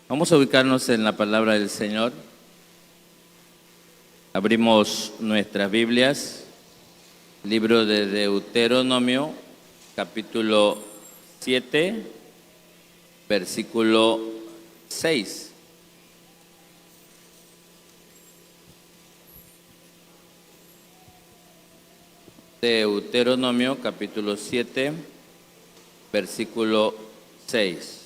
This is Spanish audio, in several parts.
Vamos a ubicarnos en la palabra del Señor. Abrimos nuestras Biblias, libro de Deuteronomio, capítulo 7, versículo 6. Deuteronomio, capítulo 7, versículo 6.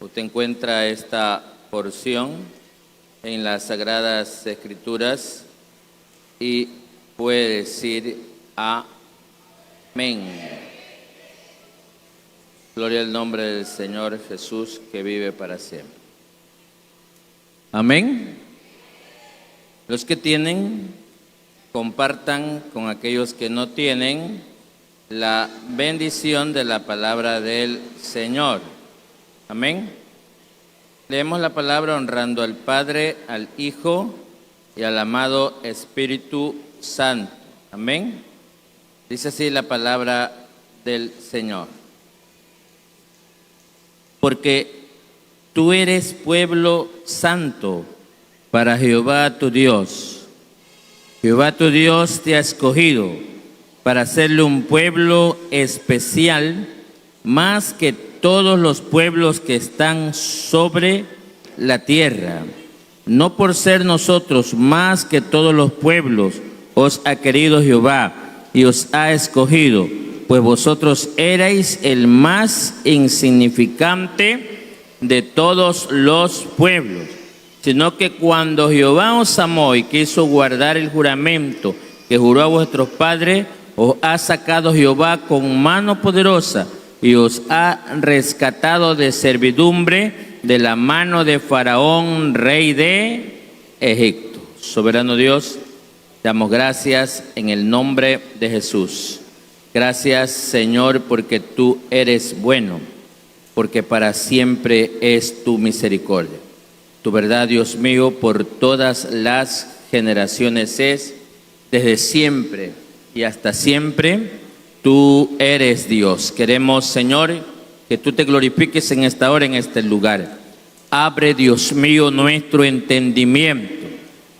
Usted encuentra esta porción en las Sagradas Escrituras y puede decir amén. Gloria al nombre del Señor Jesús, que vive para siempre. Amén. Los que tienen, compartan con aquellos que no tienen la bendición de la palabra del Señor. Amén. Leemos la palabra honrando al Padre, al Hijo y al amado Espíritu Santo. Amén. Dice así la palabra del Señor. Porque tú eres pueblo santo para Jehová tu Dios. Jehová tu Dios te ha escogido para hacerle un pueblo especial, más que todos los pueblos que están sobre la tierra. No por ser nosotros más que todos los pueblos, os ha querido Jehová y os ha escogido, pues vosotros erais el más insignificante de todos los pueblos, sino que cuando Jehová os amó y quiso guardar el juramento que juró a vuestros padres, os ha sacado Jehová con mano poderosa y os ha rescatado de servidumbre de la mano de Faraón, rey de Egipto. Soberano Dios, te damos gracias en el nombre de Jesús. Gracias, Señor, porque tú eres bueno, porque para siempre es tu misericordia. Tu verdad, Dios mío, por todas las generaciones es, desde siempre y hasta siempre. Tú eres Dios. Queremos, Señor, que tú te glorifiques en esta hora, en este lugar. Abre, Dios mío, nuestro entendimiento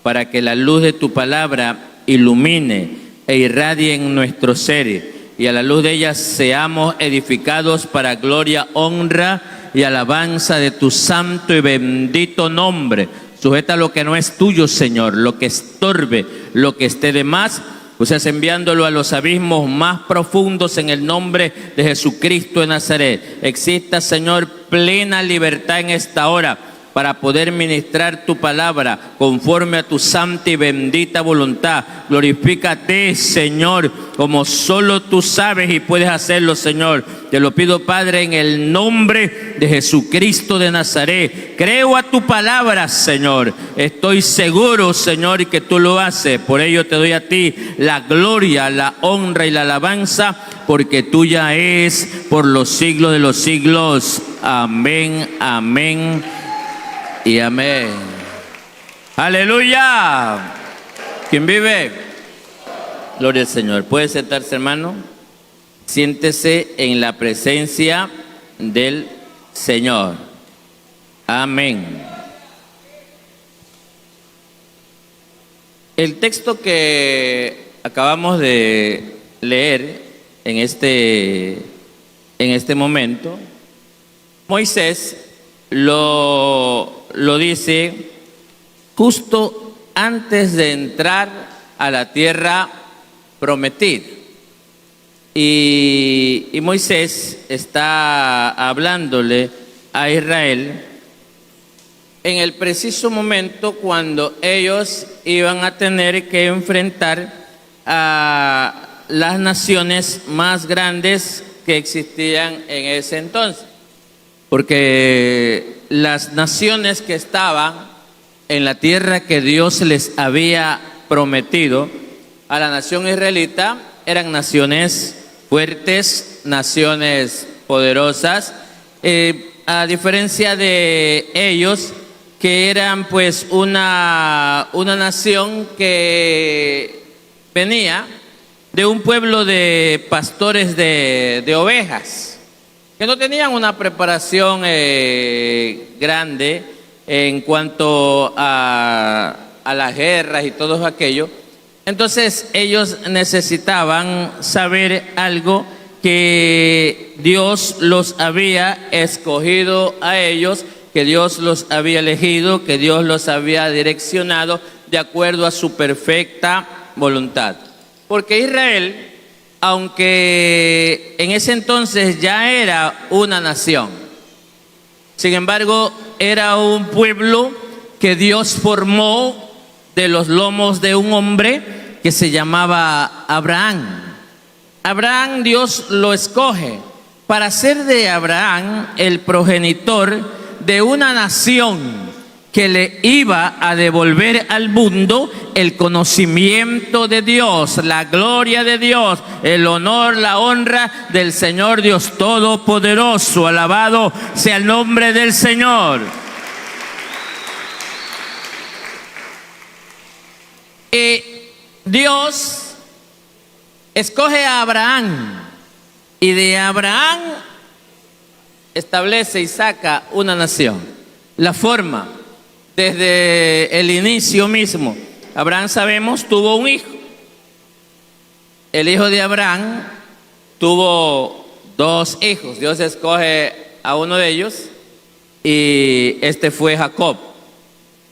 para que la luz de tu palabra ilumine e irradie en nuestro ser, y a la luz de ella seamos edificados para gloria, honra y alabanza de tu santo y bendito nombre. Sujeta lo que no es tuyo, Señor, lo que estorbe, lo que esté de más, pues enviándolo a los abismos más profundos en el nombre de Jesucristo de Nazaret. Exista, Señor, plena libertad en esta hora para poder ministrar tu palabra conforme a tu santa y bendita voluntad. Glorifícate, Señor, como solo tú sabes y puedes hacerlo, Señor. Te lo pido, Padre, en el nombre de Jesucristo de Nazaret. Creo a tu palabra, Señor. Estoy seguro, Señor, que tú lo haces. Por ello te doy a ti la gloria, la honra y la alabanza, porque tuya es por los siglos de los siglos. Amén, amén y amén. Aleluya. ¿Quién vive? Gloria al Señor. ¿Puede sentarse, hermano? Siéntese en la presencia del Señor. Amén. El texto que acabamos de leer en este momento, Moisés lo dice justo antes de entrar a la tierra prometida. Y Moisés está hablándole a Israel en el preciso momento cuando ellos iban a tener que enfrentar a las naciones más grandes que existían en ese entonces. Porque las naciones que estaban en la tierra que Dios les había prometido a la nación israelita eran naciones fuertes, naciones poderosas, a diferencia de ellos, que eran pues una nación que venía de un pueblo de pastores de ovejas. que no tenían una preparación grande en cuanto a las guerras y todo aquello. Entonces ellos necesitaban saber algo, que Dios los había escogido a ellos, que Dios los había elegido, que Dios los había direccionado de acuerdo a su perfecta voluntad. Porque Israel, aunque en ese entonces ya era una nación, sin embargo era un pueblo que Dios formó de los lomos de un hombre que se llamaba Abraham. Abraham, Dios lo escoge para ser de Abraham el progenitor de una nación que le iba a devolver al mundo el conocimiento de Dios, la gloria de Dios, el honor, la honra del Señor Dios Todopoderoso. Alabado sea el nombre del Señor. Dios escoge a Abraham y de Abraham establece y saca una nación. La forma desde el inicio mismo. Abraham, sabemos, tuvo un hijo. El hijo de Abraham tuvo dos hijos. Dios escoge a uno de ellos y este fue Jacob.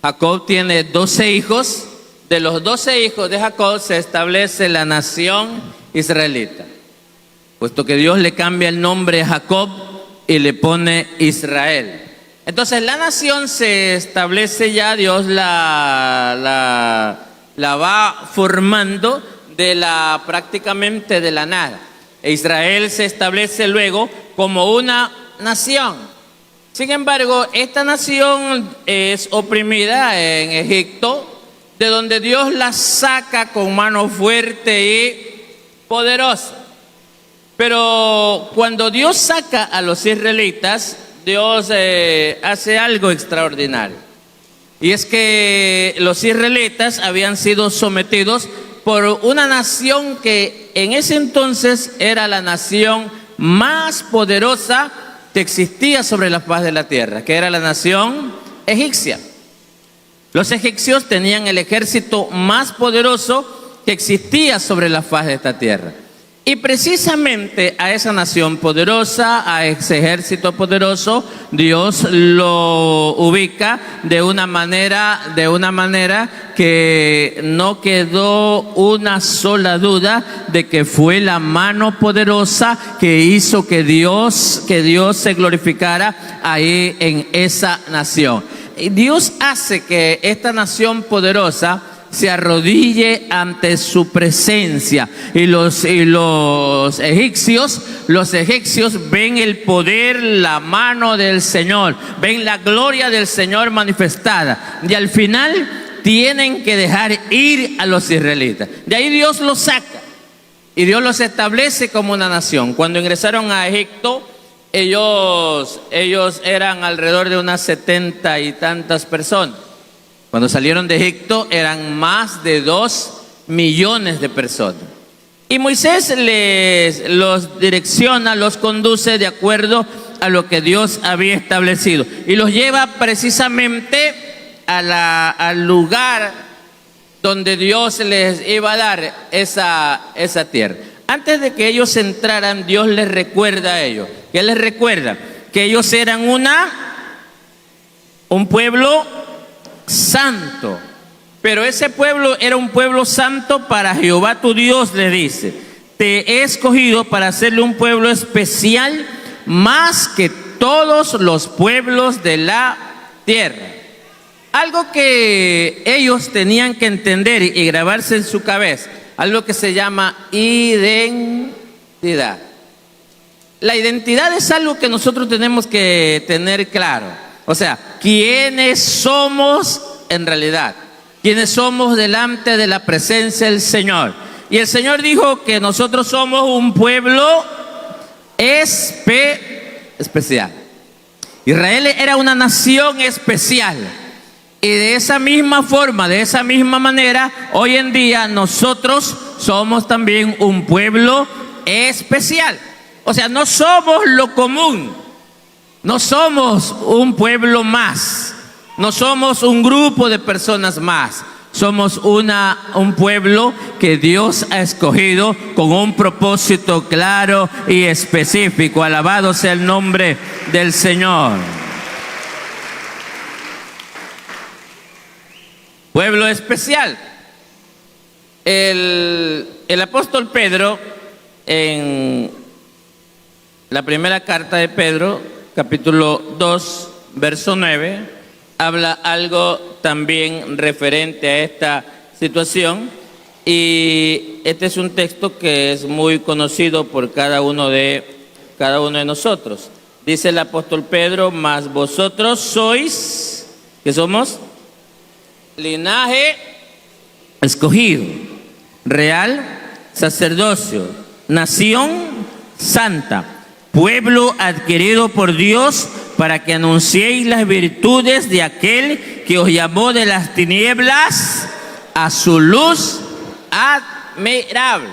Jacob tiene 12 hijos. De los 12 hijos de Jacob se establece la nación israelita, puesto que Dios le cambia el nombre a Jacob y le pone Israel. Entonces la nación se establece ya, Dios la va formando prácticamente de la nada. E Israel se establece luego como una nación. Sin embargo, esta nación es oprimida en Egipto, de donde Dios la saca con mano fuerte y poderosa. Pero cuando Dios saca a los israelitas, Dios hace algo extraordinario. Y es que los israelitas habían sido sometidos por una nación que en ese entonces era la nación más poderosa que existía sobre la faz de la tierra, que era la nación egipcia. Los egipcios tenían el ejército más poderoso que existía sobre la faz de esta tierra. Y precisamente a esa nación poderosa, a ese ejército poderoso, Dios lo ubica de una manera que no quedó una sola duda de que fue la mano poderosa que hizo que Dios se glorificara ahí en esa nación. Dios hace que esta nación poderosa se arrodille ante su presencia, y los egipcios ven el poder, la mano del Señor, ven la gloria del Señor manifestada, y al final tienen que dejar ir a los israelitas. De ahí Dios los saca y Dios los establece como una nación. Cuando ingresaron a Egipto, ellos eran alrededor de unas 70 y tantas personas. Cuando salieron de Egipto eran más de 2 millones de personas. Y Moisés los direcciona, los conduce de acuerdo a lo que Dios había establecido. Y los lleva precisamente al lugar donde Dios les iba a dar esa tierra. Antes de que ellos entraran, Dios les recuerda a ellos. ¿Qué les recuerda? Que ellos eran un pueblo santo. Pero ese pueblo era un pueblo santo para Jehová tu Dios, le dice. Te he escogido para hacerle un pueblo especial, más que todos los pueblos de la tierra. Algo que ellos tenían que entender y grabarse en su cabeza, algo que se llama identidad. La identidad es algo que nosotros tenemos que tener claro. O sea, ¿quiénes somos en realidad? ¿Quiénes somos delante de la presencia del Señor? Y el Señor dijo que nosotros somos un pueblo especial. Israel era una nación especial. Y de esa misma forma, de esa misma manera, hoy en día nosotros somos también un pueblo especial. O sea, no somos lo común, no somos un pueblo más, no somos un grupo de personas más. Somos un pueblo que Dios ha escogido con un propósito claro y específico. Alabado sea el nombre del Señor. Pueblo especial. El apóstol Pedro, en la primera carta de Pedro, capítulo 2, verso 9, habla algo también referente a esta situación, y este es un texto que es muy conocido por cada uno de nosotros. Dice el apóstol Pedro: mas vosotros sois, ¿qué somos? Linaje escogido, real sacerdocio, nación santa, pueblo adquirido por Dios, para que anunciéis las virtudes de aquel que os llamó de las tinieblas a su luz admirable.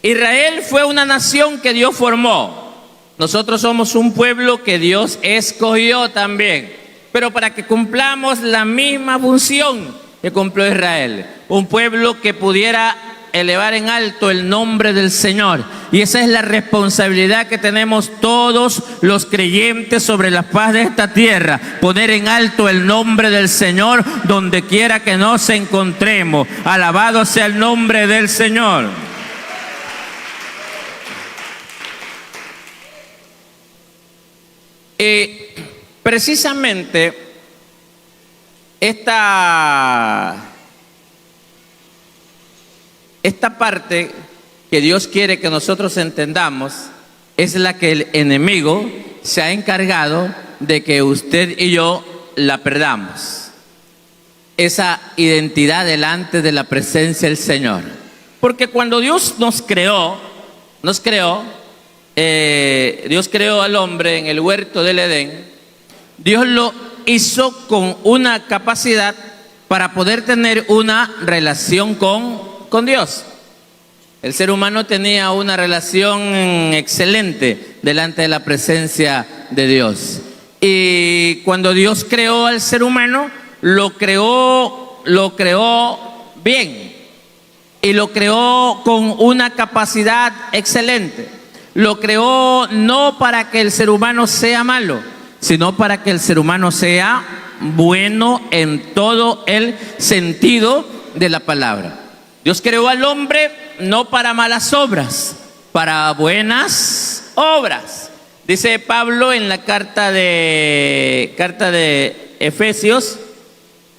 Israel fue una nación que Dios formó. Nosotros somos un pueblo que Dios escogió también, pero para que cumplamos la misma función que cumplió Israel, un pueblo que pudiera elevar en alto el nombre del Señor. Y esa es la responsabilidad que tenemos todos los creyentes sobre la faz de esta tierra: poner en alto el nombre del Señor donde quiera que nos encontremos. Alabado sea el nombre del Señor. Precisamente esta parte que Dios quiere que nosotros entendamos es la que el enemigo se ha encargado de que usted y yo la perdamos. Esa identidad delante de la presencia del Señor. Porque cuando Dios Dios creó al hombre en el huerto del Edén, Dios lo hizo con una capacidad para poder tener una relación con Dios. El ser humano tenía una relación excelente delante de la presencia de Dios. Y cuando Dios creó al ser humano, lo creó bien. Y lo creó con una capacidad excelente. Lo creó no para que el ser humano sea malo, sino para que el ser humano sea bueno en todo el sentido de la palabra. Dios creó al hombre no para malas obras, para buenas obras. Dice Pablo en la carta de Efesios,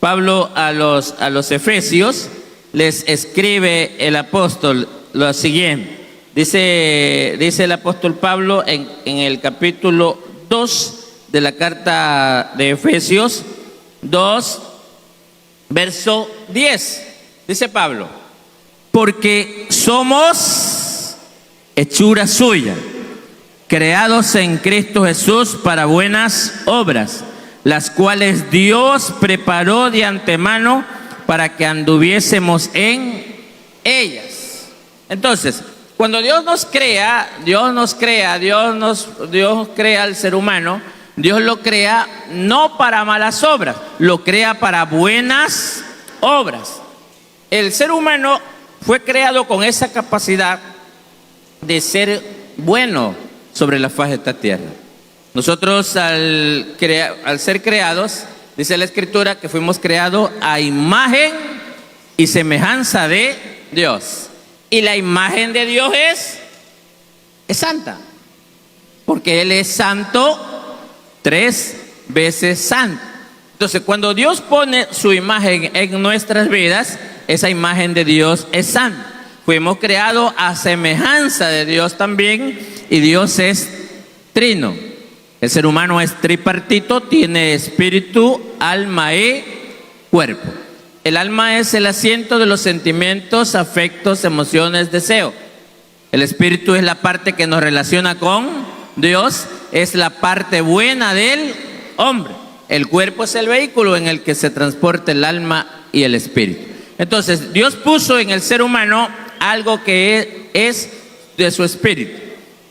Pablo a los Efesios les escribe el apóstol lo siguiente. Dice el apóstol Pablo en el capítulo 2 de la carta de Efesios 2, verso 10. Dice Pablo: porque somos hechura suya, creados en Cristo Jesús para buenas obras, las cuales Dios preparó de antemano para que anduviésemos en ellas. Entonces, cuando Dios crea al ser humano, Dios lo crea no para malas obras, lo crea para buenas obras. El ser humano fue creado con esa capacidad de ser bueno sobre la faz de esta tierra. Nosotros al ser creados, dice la Escritura, que fuimos creados a imagen y semejanza de Dios. Y la imagen de Dios es santa, porque Él es santo, 3 veces santo. Entonces, cuando Dios pone su imagen en nuestras vidas, esa imagen de Dios es santa. Fuimos creados a semejanza de Dios también, y Dios es trino. El ser humano es tripartito, tiene espíritu, alma y cuerpo. El alma es el asiento de los sentimientos, afectos, emociones, deseo. El espíritu es la parte que nos relaciona con Dios, es la parte buena del hombre. El cuerpo es el vehículo en el que se transporta el alma y el espíritu. Entonces, Dios puso en el ser humano algo que es de su espíritu.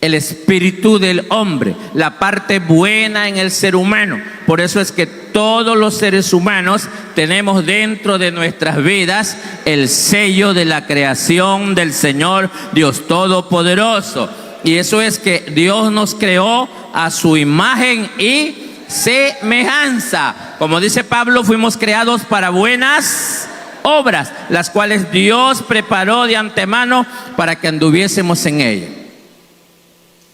el espíritu del hombre, la parte buena en el ser humano. Por eso es que todos los seres humanos tenemos dentro de nuestras vidas el sello de la creación del Señor Dios Todopoderoso. Y eso es que Dios nos creó a su imagen y semejanza. Como dice Pablo, fuimos creados para buenas obras, las cuales Dios preparó de antemano para que anduviésemos en ellas.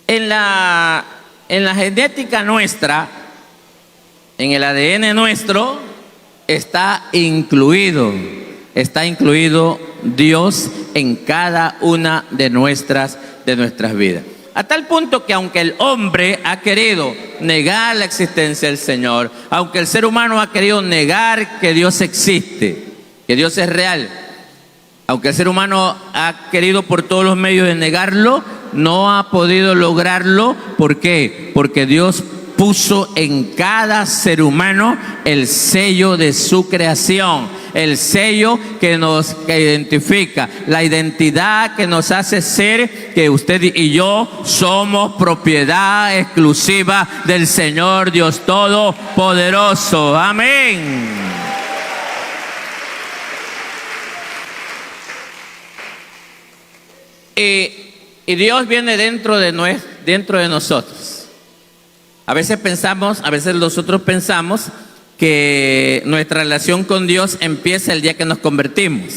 En la genética nuestra, en el ADN nuestro, está incluido Dios en cada una de nuestras vidas. A tal punto que aunque el hombre ha querido negar la existencia del Señor, aunque el ser humano ha querido negar que Dios existe, que Dios es real, aunque el ser humano ha querido por todos los medios de negarlo, no ha podido lograrlo. ¿Por qué? Porque Dios puso en cada ser humano el sello de su creación, el sello que nos identifica, la identidad que nos hace ser que usted y yo somos propiedad exclusiva del Señor Dios Todopoderoso. Amén. Y Dios viene dentro de nosotros. A veces nosotros pensamos que nuestra relación con Dios empieza el día que nos convertimos.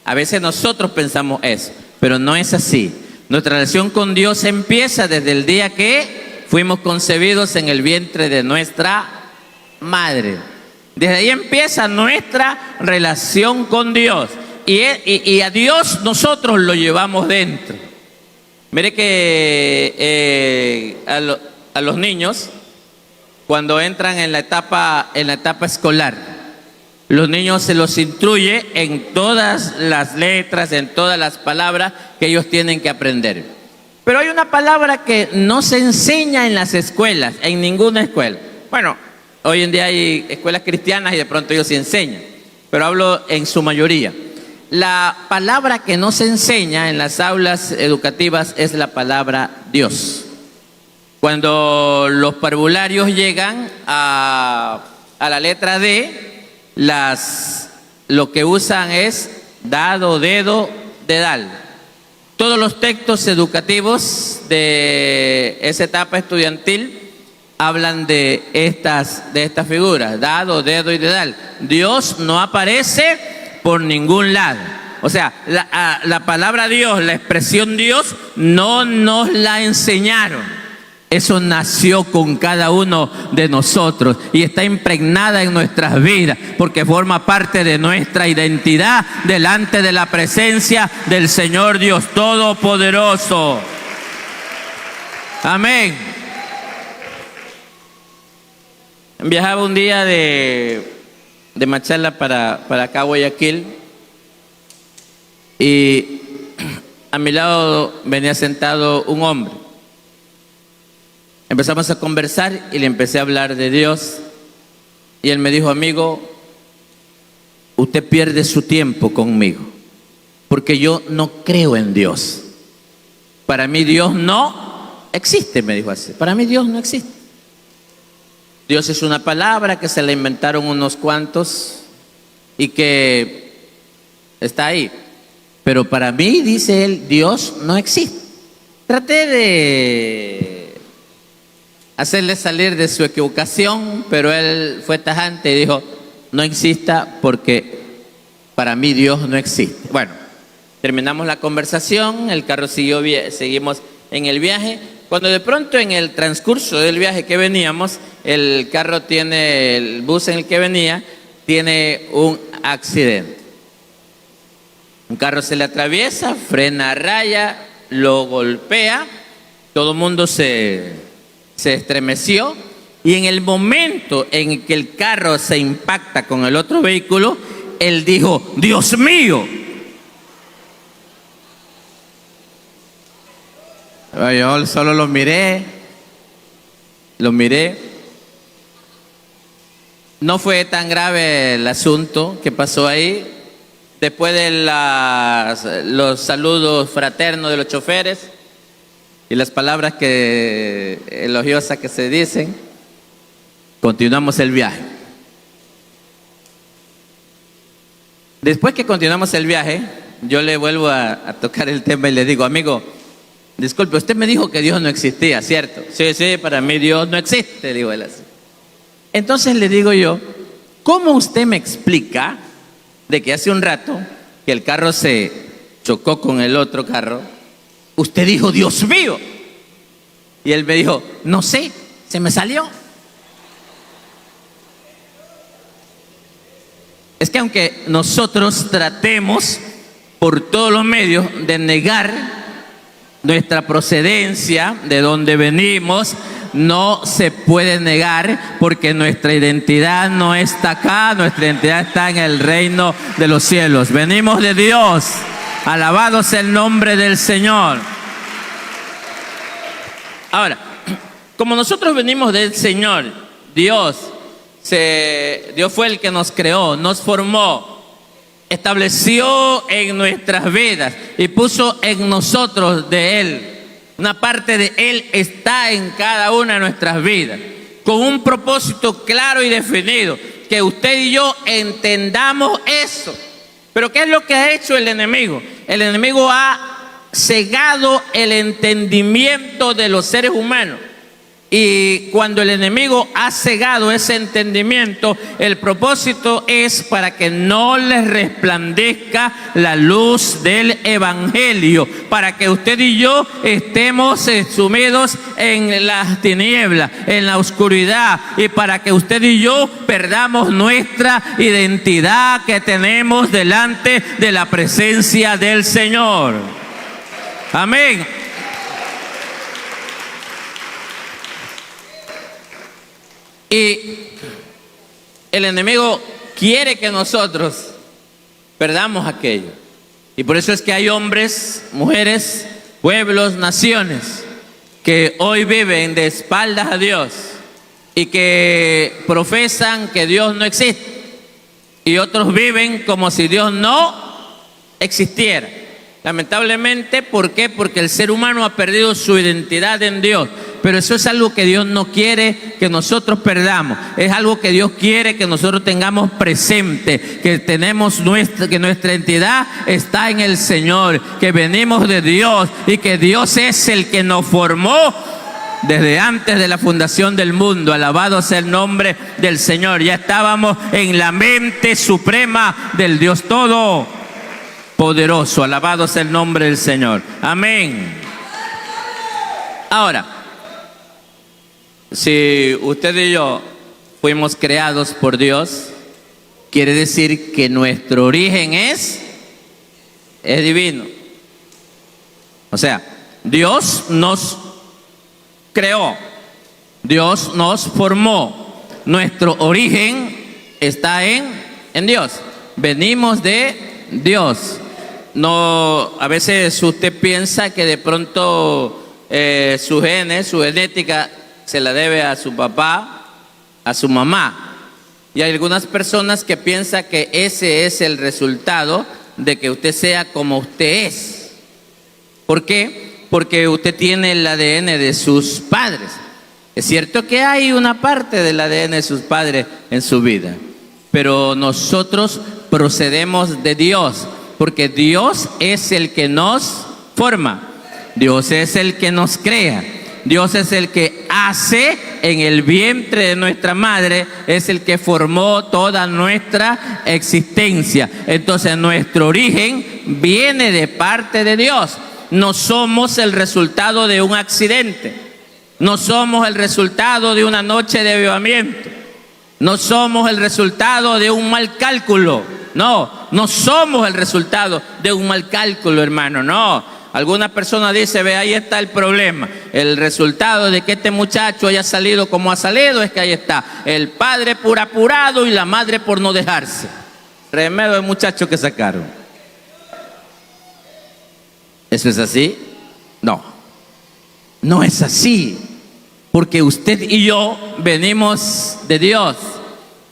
A veces nosotros pensamos eso, pero no es así. Nuestra relación con Dios empieza desde el día que fuimos concebidos en el vientre de nuestra madre. Desde ahí empieza nuestra relación con Dios. Y a Dios nosotros lo llevamos dentro. Mire que a los niños, cuando entran en la etapa escolar, los niños se los instruye en todas las letras, en todas las palabras que ellos tienen que aprender. Pero hay una palabra que no se enseña en las escuelas, en ninguna escuela. Bueno, hoy en día hay escuelas cristianas y de pronto ellos sí enseñan, pero hablo en su mayoría. La palabra que no se enseña en las aulas educativas es la palabra Dios. Cuando los parvularios llegan a la letra D, lo que usan es dado, dedo, dedal. Todos los textos educativos de esa etapa estudiantil hablan de estas figuras, dado, dedo y dedal. Dios no aparece por ningún lado. O sea, la palabra Dios, la expresión Dios, no nos la enseñaron. Eso nació con cada uno de nosotros y está impregnada en nuestras vidas porque forma parte de nuestra identidad delante de la presencia del Señor Dios Todopoderoso. Amén. Viajaba un día de Machala para acá, Guayaquil, y a mi lado venía sentado un hombre. Empezamos a conversar y le empecé a hablar de Dios, y él me dijo: amigo, usted pierde su tiempo conmigo, porque yo no creo en Dios. Para mí Dios no existe, me dijo así. Para mí Dios no existe. Dios es una palabra que se la inventaron unos cuantos y que está ahí. Pero para mí, dice él, Dios no existe. Traté de hacerle salir de su equivocación, pero él fue tajante y dijo: no exista porque para mí Dios no existe. Bueno, terminamos la conversación, el carro seguimos en el viaje. Cuando de pronto en el transcurso del viaje que veníamos, el bus en el que venía, tiene un accidente. Un carro se le atraviesa, frena a raya, lo golpea, todo el mundo se estremeció, y en el momento en que el carro se impacta con el otro vehículo, él dijo: Dios mío. Yo solo lo miré. No fue tan grave el asunto que pasó ahí. Después de los saludos fraternos de los choferes, y las palabras elogiosas que se dicen, continuamos el viaje. Después que continuamos el viaje, yo le vuelvo a tocar el tema y le digo, amigo, disculpe, usted me dijo que Dios no existía, ¿cierto? Sí, para mí Dios no existe, digo él así. Entonces le digo yo, ¿cómo usted me explica de que hace un rato que el carro se chocó con el otro carro? Usted dijo, Dios mío. Y él me dijo, no sé, se me salió. Es que aunque nosotros tratemos por todos los medios de negar nuestra procedencia, de dónde venimos, no se puede negar, porque nuestra identidad no está acá, nuestra identidad está en el reino de los cielos. Venimos de Dios, alabado sea el nombre del Señor. Ahora, como nosotros venimos del Señor, Dios fue el que nos creó, nos formó, estableció en nuestras vidas y puso en nosotros de Él. Una parte de Él está en cada una de nuestras vidas, con un propósito claro y definido, que usted y yo entendamos eso. Pero ¿qué es lo que ha hecho el enemigo? El enemigo ha cegado el entendimiento de los seres humanos. Y cuando el enemigo ha cegado ese entendimiento, el propósito es para que no les resplandezca la luz del evangelio, para que usted y yo estemos sumidos en las tinieblas, en la oscuridad, y para que usted y yo perdamos nuestra identidad que tenemos delante de la presencia del Señor. Amén. Y el enemigo quiere que nosotros perdamos aquello. Y por eso es que hay hombres, mujeres, pueblos, naciones que hoy viven de espaldas a Dios y que profesan que Dios no existe. Y otros viven como si Dios no existiera. Lamentablemente, ¿por qué? Porque el ser humano ha perdido su identidad en Dios. Pero eso es algo que Dios no quiere que nosotros perdamos. Es algo que Dios quiere que nosotros tengamos presente, que nuestra identidad está en el Señor, que venimos de Dios y que Dios es el que nos formó desde antes de la fundación del mundo. Alabado sea el nombre del Señor. Ya estábamos en la mente suprema del Dios Todopoderoso. Alabado sea el nombre del Señor. Amén. Ahora, si usted y yo fuimos creados por Dios, quiere decir que nuestro origen es divino. O sea, Dios nos creó, Dios nos formó. Nuestro origen está en Dios. Venimos de Dios. No, a veces usted piensa que de pronto su genética se la debe a su papá, a su mamá. Y hay algunas personas que piensan que ese es el resultado de que usted sea como usted es. ¿Por qué? Porque usted tiene el ADN de sus padres. Es cierto que hay una parte del ADN de sus padres en su vida, pero nosotros procedemos de Dios, porque Dios es el que nos forma, Dios es el que nos crea, Dios es el que hace en el vientre de nuestra madre, es el que formó toda nuestra existencia. Entonces nuestro origen viene de parte de Dios. No somos el resultado de un accidente, no somos el resultado de una noche de avivamiento, no somos el resultado de un mal cálculo. No somos el resultado de un mal cálculo, hermano, no. Alguna persona dice, ve, ahí está el problema. El resultado de que este muchacho haya salido como ha salido es que ahí está el padre por apurado y la madre por no dejarse. Remedio de muchacho que sacaron. ¿Eso es así? No es así. Porque usted y yo venimos de Dios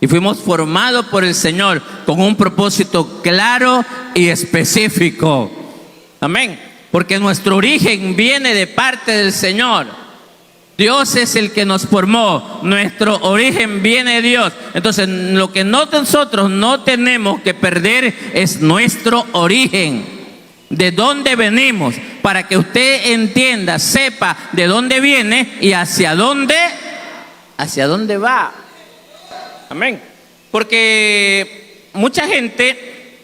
y fuimos formados por el Señor con un propósito claro y específico. Amén. Porque nuestro origen viene de parte del Señor. Dios es el que nos formó, nuestro origen viene de Dios. Entonces, lo que nosotros no tenemos que perder es nuestro origen, de dónde venimos, para que usted entienda, sepa de dónde viene y hacia dónde va. Amén. Porque mucha gente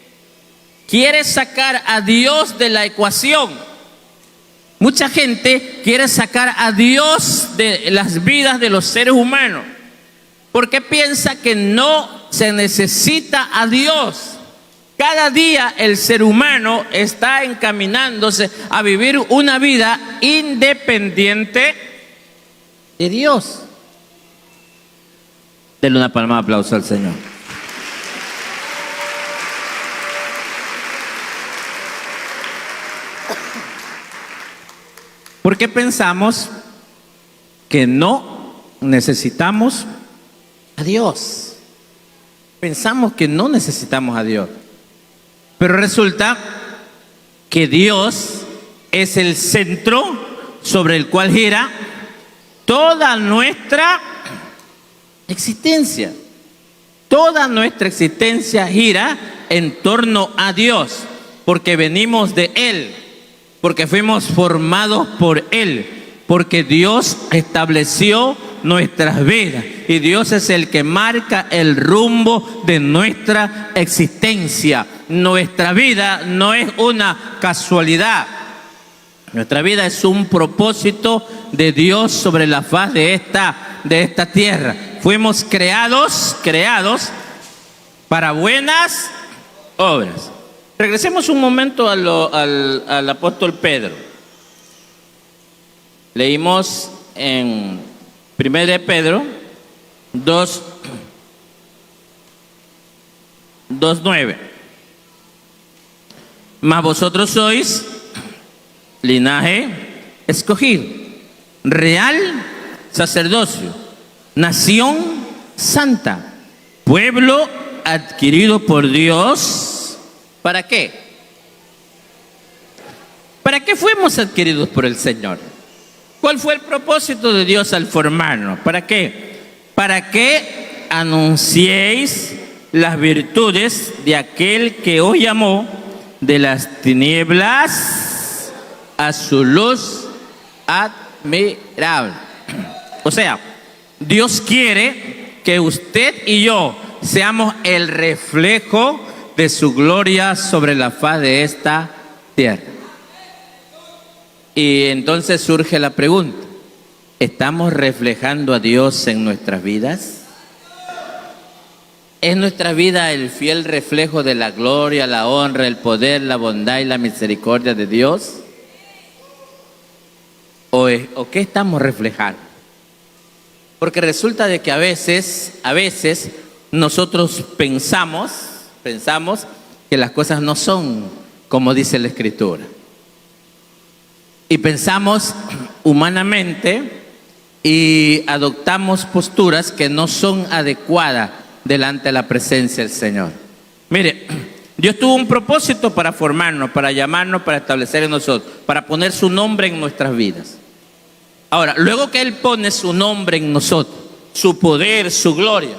quiere sacar a Dios de la ecuación. Mucha gente quiere sacar a Dios de las vidas de los seres humanos, porque piensa que no se necesita a Dios. Cada día el ser humano está encaminándose a vivir una vida independiente de Dios. Denle una palma de aplauso al Señor. Porque pensamos que no necesitamos a Dios. Pensamos que no necesitamos a Dios. Pero resulta que Dios es el centro sobre el cual gira toda nuestra existencia. Toda nuestra existencia gira en torno a Dios, porque venimos de Él, porque fuimos formados por Él, porque Dios estableció nuestras vidas y Dios es el que marca el rumbo de nuestra existencia. Nuestra vida no es una casualidad. Nuestra vida es un propósito de Dios sobre la faz de esta tierra. Fuimos creados para buenas obras. Regresemos un momento al apóstol Pedro. Leímos en 1 de Pedro 2:9. Mas vosotros sois linaje escogido, real sacerdocio, nación santa, pueblo adquirido por Dios. ¿Para qué? ¿Para qué fuimos adquiridos por el Señor? ¿Cuál fue el propósito de Dios al formarnos? ¿Para qué? Para que anunciéis las virtudes de aquel que os llamó de las tinieblas a su luz admirable. O sea, Dios quiere que usted y yo seamos el reflejo de su gloria sobre la faz de esta tierra. Y entonces surge la pregunta: ¿estamos reflejando a Dios en nuestras vidas? ¿Es nuestra vida el fiel reflejo de la gloria, la honra, el poder, la bondad y la misericordia de Dios? ¿O qué estamos reflejando? Porque resulta de que a veces nosotros pensamos que las cosas no son como dice la Escritura. Y pensamos humanamente y adoptamos posturas que no son adecuadas delante de la presencia del Señor. Mire, Dios tuvo un propósito para formarnos, para llamarnos, para establecer en nosotros, para poner su nombre en nuestras vidas. Ahora, luego que Él pone su nombre en nosotros, su poder, su gloria,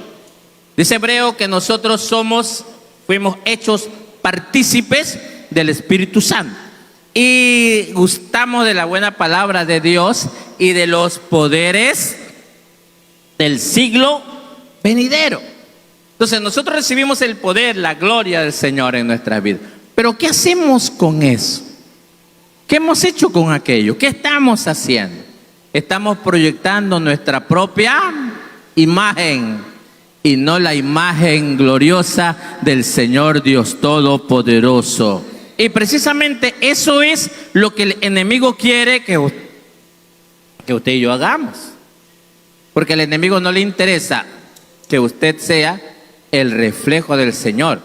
dice Hebreo que nosotros fuimos hechos partícipes del Espíritu Santo y gustamos de la buena palabra de Dios y de los poderes del siglo venidero. Entonces nosotros recibimos el poder, la gloria del Señor en nuestras vidas. Pero ¿qué hacemos con eso? ¿Qué hemos hecho con aquello? ¿Qué estamos haciendo? Estamos proyectando nuestra propia imagen y no la imagen gloriosa del Señor Dios Todopoderoso. Y precisamente eso es lo que el enemigo quiere que usted y yo hagamos. Porque al enemigo no le interesa que usted sea el reflejo del Señor.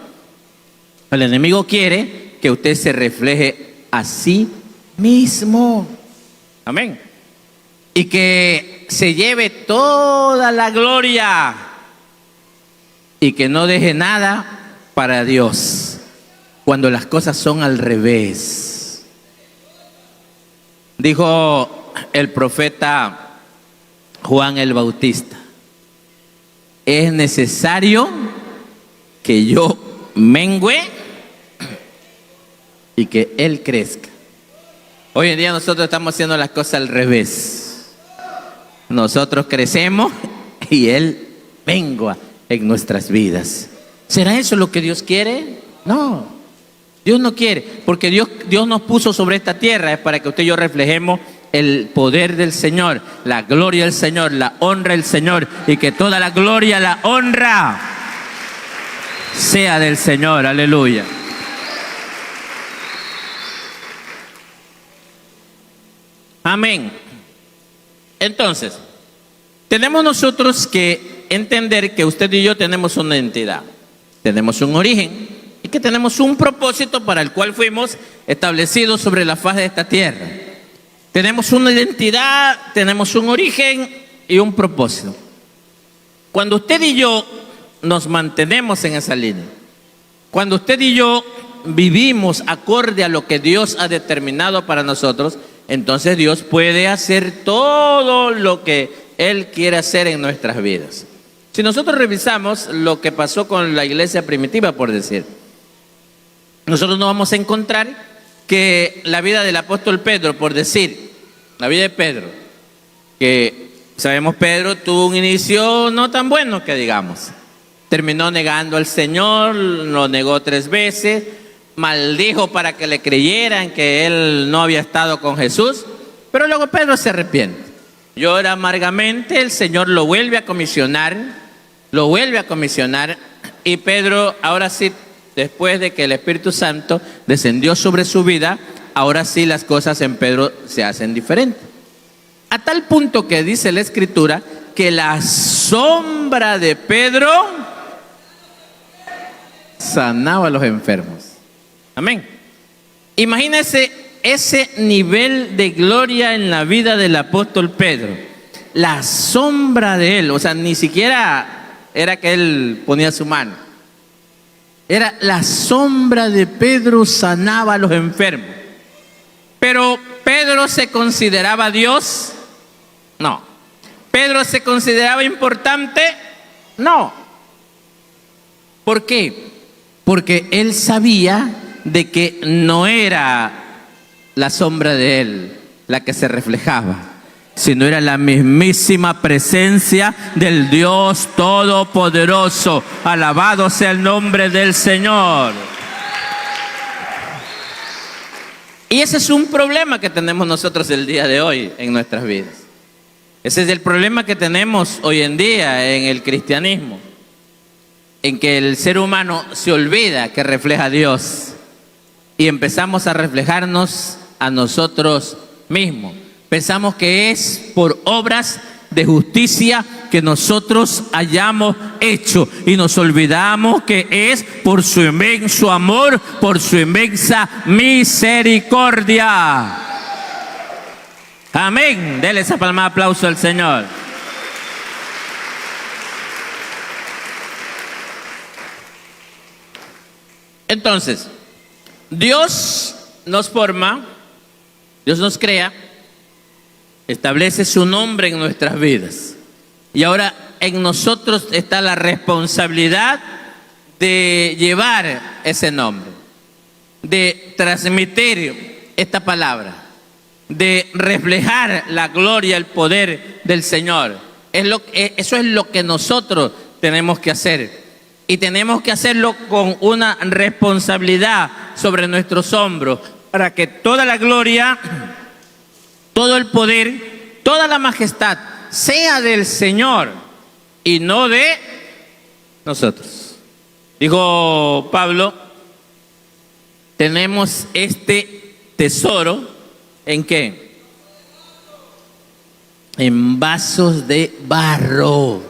El enemigo quiere que usted se refleje a sí mismo. Amén. Y que se lleve toda la gloria y que no deje nada para Dios, cuando las cosas son al revés. Dijo el profeta Juan el Bautista: es necesario que yo mengüe y que Él crezca. Hoy en día nosotros estamos haciendo las cosas al revés. Nosotros crecemos y Él mengua en nuestras vidas. ¿Será eso lo que Dios quiere? No, Dios no quiere, porque Dios nos puso sobre esta tierra es para que usted y yo reflejemos el poder del Señor, la gloria del Señor, la honra del Señor, y que toda la gloria, la honra sea del Señor. Aleluya. Amén. Entonces, tenemos nosotros que entender que usted y yo tenemos una identidad, tenemos un origen y que tenemos un propósito para el cual fuimos establecidos sobre la faz de esta tierra. Tenemos una identidad, tenemos un origen y un propósito. Cuando usted y yo nos mantenemos en esa línea, cuando usted y yo vivimos acorde a lo que Dios ha determinado para nosotros, entonces Dios puede hacer todo lo que Él quiere hacer en nuestras vidas. Si nosotros revisamos lo que pasó con la iglesia primitiva, por decir, nosotros nos vamos a encontrar que la vida del apóstol Pedro, por decir, la vida de Pedro, que sabemos Pedro tuvo un inicio no tan bueno que digamos. Terminó negando al Señor, lo negó 3 veces, maldijo para que le creyeran que él no había estado con Jesús, pero luego Pedro se arrepiente, llora amargamente, el Señor lo vuelve a comisionar, y Pedro ahora sí, después de que el Espíritu Santo descendió sobre su vida, ahora sí las cosas en Pedro se hacen diferentes. A tal punto que dice la Escritura que la sombra de Pedro sanaba a los enfermos. Amén. Imagínense ese nivel de gloria en la vida del apóstol Pedro. La sombra de él, o sea, ni siquiera era que él ponía su mano. Era la sombra de Pedro sanaba a los enfermos. Pero ¿Pedro se consideraba Dios? No. ¿Pedro se consideraba importante? No. ¿Por qué? Porque él sabía de que no era la sombra de él la que se reflejaba, sino era la mismísima presencia del Dios Todopoderoso. Alabado sea el nombre del Señor. Y ese es un problema que tenemos nosotros el día de hoy en nuestras vidas. Ese es el problema que tenemos hoy en día en el cristianismo, en que el ser humano se olvida que refleja a Dios y empezamos a reflejarnos a nosotros mismos. Pensamos que es por obras de justicia que nosotros hayamos hecho y nos olvidamos que es por su inmenso amor, por su inmensa misericordia. Amén. Dele esa palma de aplauso al Señor. Entonces, Dios nos forma, Dios nos crea, establece su nombre en nuestras vidas. Y ahora en nosotros está la responsabilidad de llevar ese nombre, de transmitir esta palabra, de reflejar la gloria, el poder del Señor. Eso es lo que nosotros tenemos que hacer. Y tenemos que hacerlo con una responsabilidad sobre nuestros hombros, para que toda la gloria, todo el poder, toda la majestad sea del Señor y no de nosotros. Dijo Pablo, tenemos este tesoro, ¿en qué? En vasos de barro.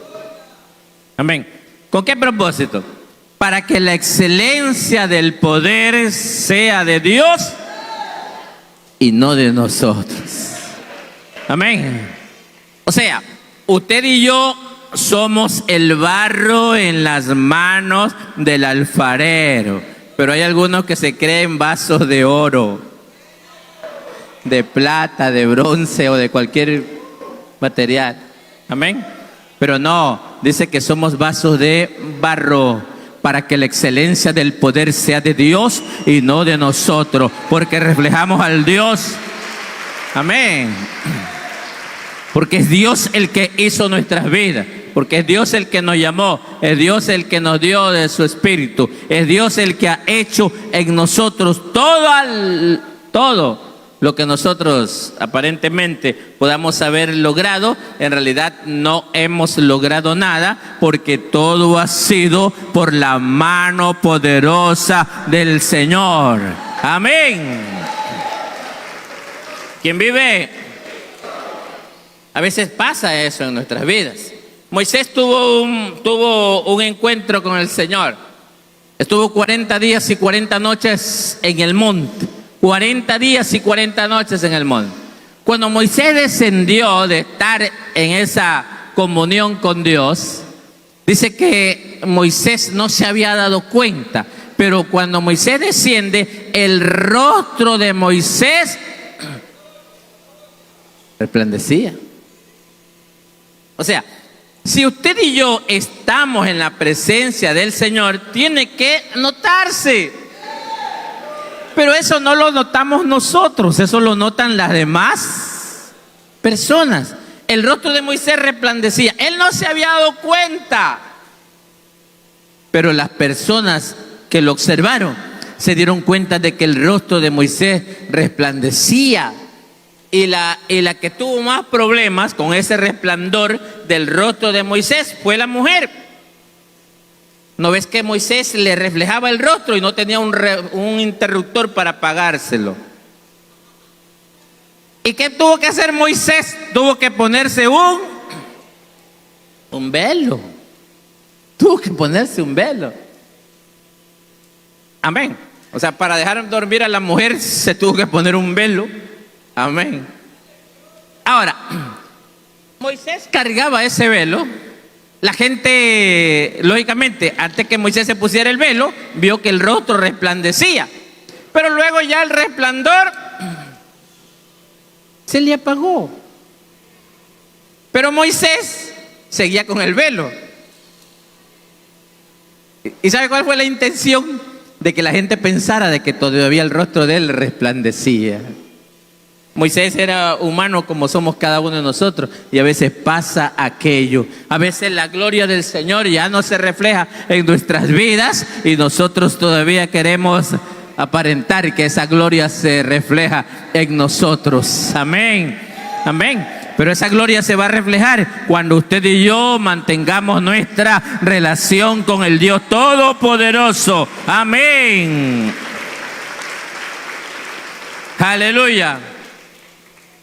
Amén. ¿Con qué propósito? Para que la excelencia del poder sea de Dios y no de nosotros. Amén. O sea, usted y yo somos el barro en las manos del alfarero, pero hay algunos que se creen vasos de oro. de plata, de bronce o de cualquier material. Amén. Pero no, dice que somos vasos de barro para que la excelencia del poder sea de Dios y no de nosotros, porque reflejamos al Dios. Amén. Porque es Dios el que hizo nuestras vidas, porque es Dios el que nos llamó, es Dios el que nos dio de su espíritu, es Dios el que ha hecho en nosotros todo lo que nosotros aparentemente podamos haber logrado. En realidad no hemos logrado nada, porque todo ha sido por la mano poderosa del Señor. Amén. ¿Quién vive? A veces pasa eso en nuestras vidas. Moisés tuvo un encuentro con el Señor. Estuvo 40 días y 40 noches en el monte. 40 días y 40 noches en el monte. Cuando Moisés descendió de estar en esa comunión con Dios, dice que Moisés no se había dado cuenta, pero cuando Moisés desciende, el rostro de Moisés resplandecía. O sea, si usted y yo estamos en la presencia del Señor, tiene que notarse. Pero eso no lo notamos nosotros, eso lo notan las demás personas. El rostro de Moisés resplandecía. Él no se había dado cuenta, pero las personas que lo observaron se dieron cuenta de que el rostro de Moisés resplandecía. Y la que tuvo más problemas con ese resplandor del rostro de Moisés fue la mujer. ¿No ves que Moisés le reflejaba el rostro y no tenía un interruptor para apagárselo? ¿Y qué tuvo que hacer Moisés? Tuvo que ponerse un velo. Tuvo que ponerse un velo. Amén. O sea, para dejar dormir a la mujer se tuvo que poner un velo. Amén. Ahora, Moisés cargaba ese velo. La gente, lógicamente, antes que Moisés se pusiera el velo, vio que el rostro resplandecía. Pero luego ya el resplandor se le apagó. Pero Moisés seguía con el velo. ¿Y sabe cuál fue la intención? De que la gente pensara de que todavía el rostro de él resplandecía. Moisés era humano como somos cada uno de nosotros, y a veces pasa aquello. A veces la gloria del Señor ya no se refleja en nuestras vidas y nosotros todavía queremos aparentar que esa gloria se refleja en nosotros. Amén, amén. Pero esa gloria se va a reflejar cuando usted y yo mantengamos nuestra relación con el Dios Todopoderoso. Amén. Aleluya.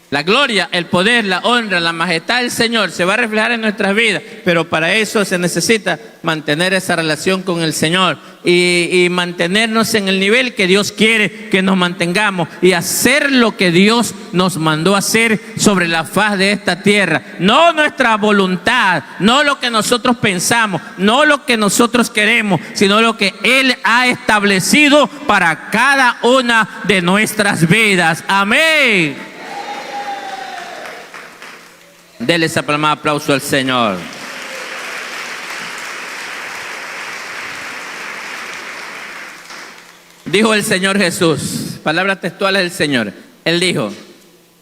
La gloria, el poder, la honra, la majestad del Señor se va a reflejar en nuestras vidas, pero para eso se necesita mantener esa relación con el Señor y mantenernos en el nivel que Dios quiere que nos mantengamos y hacer lo que Dios nos mandó a hacer sobre la faz de esta tierra. No nuestra voluntad, no lo que nosotros pensamos, no lo que nosotros queremos, sino lo que Él ha establecido para cada una de nuestras vidas. Amén. Dele ese aplauso al Señor. Dijo el Señor Jesús, palabras textuales del Señor. Él dijo: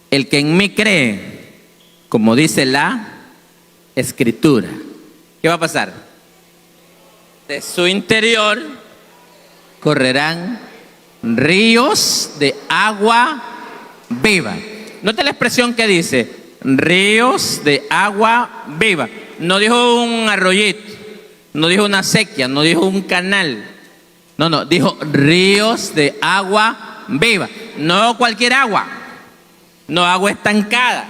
el que en mí cree, como dice la Escritura. ¿Qué va a pasar? De su interior correrán ríos de agua viva. Note la expresión que dice: ríos de agua viva. No dijo un arroyito, no dijo una acequia, no dijo un canal. No, dijo ríos de agua viva. No cualquier agua, no agua estancada,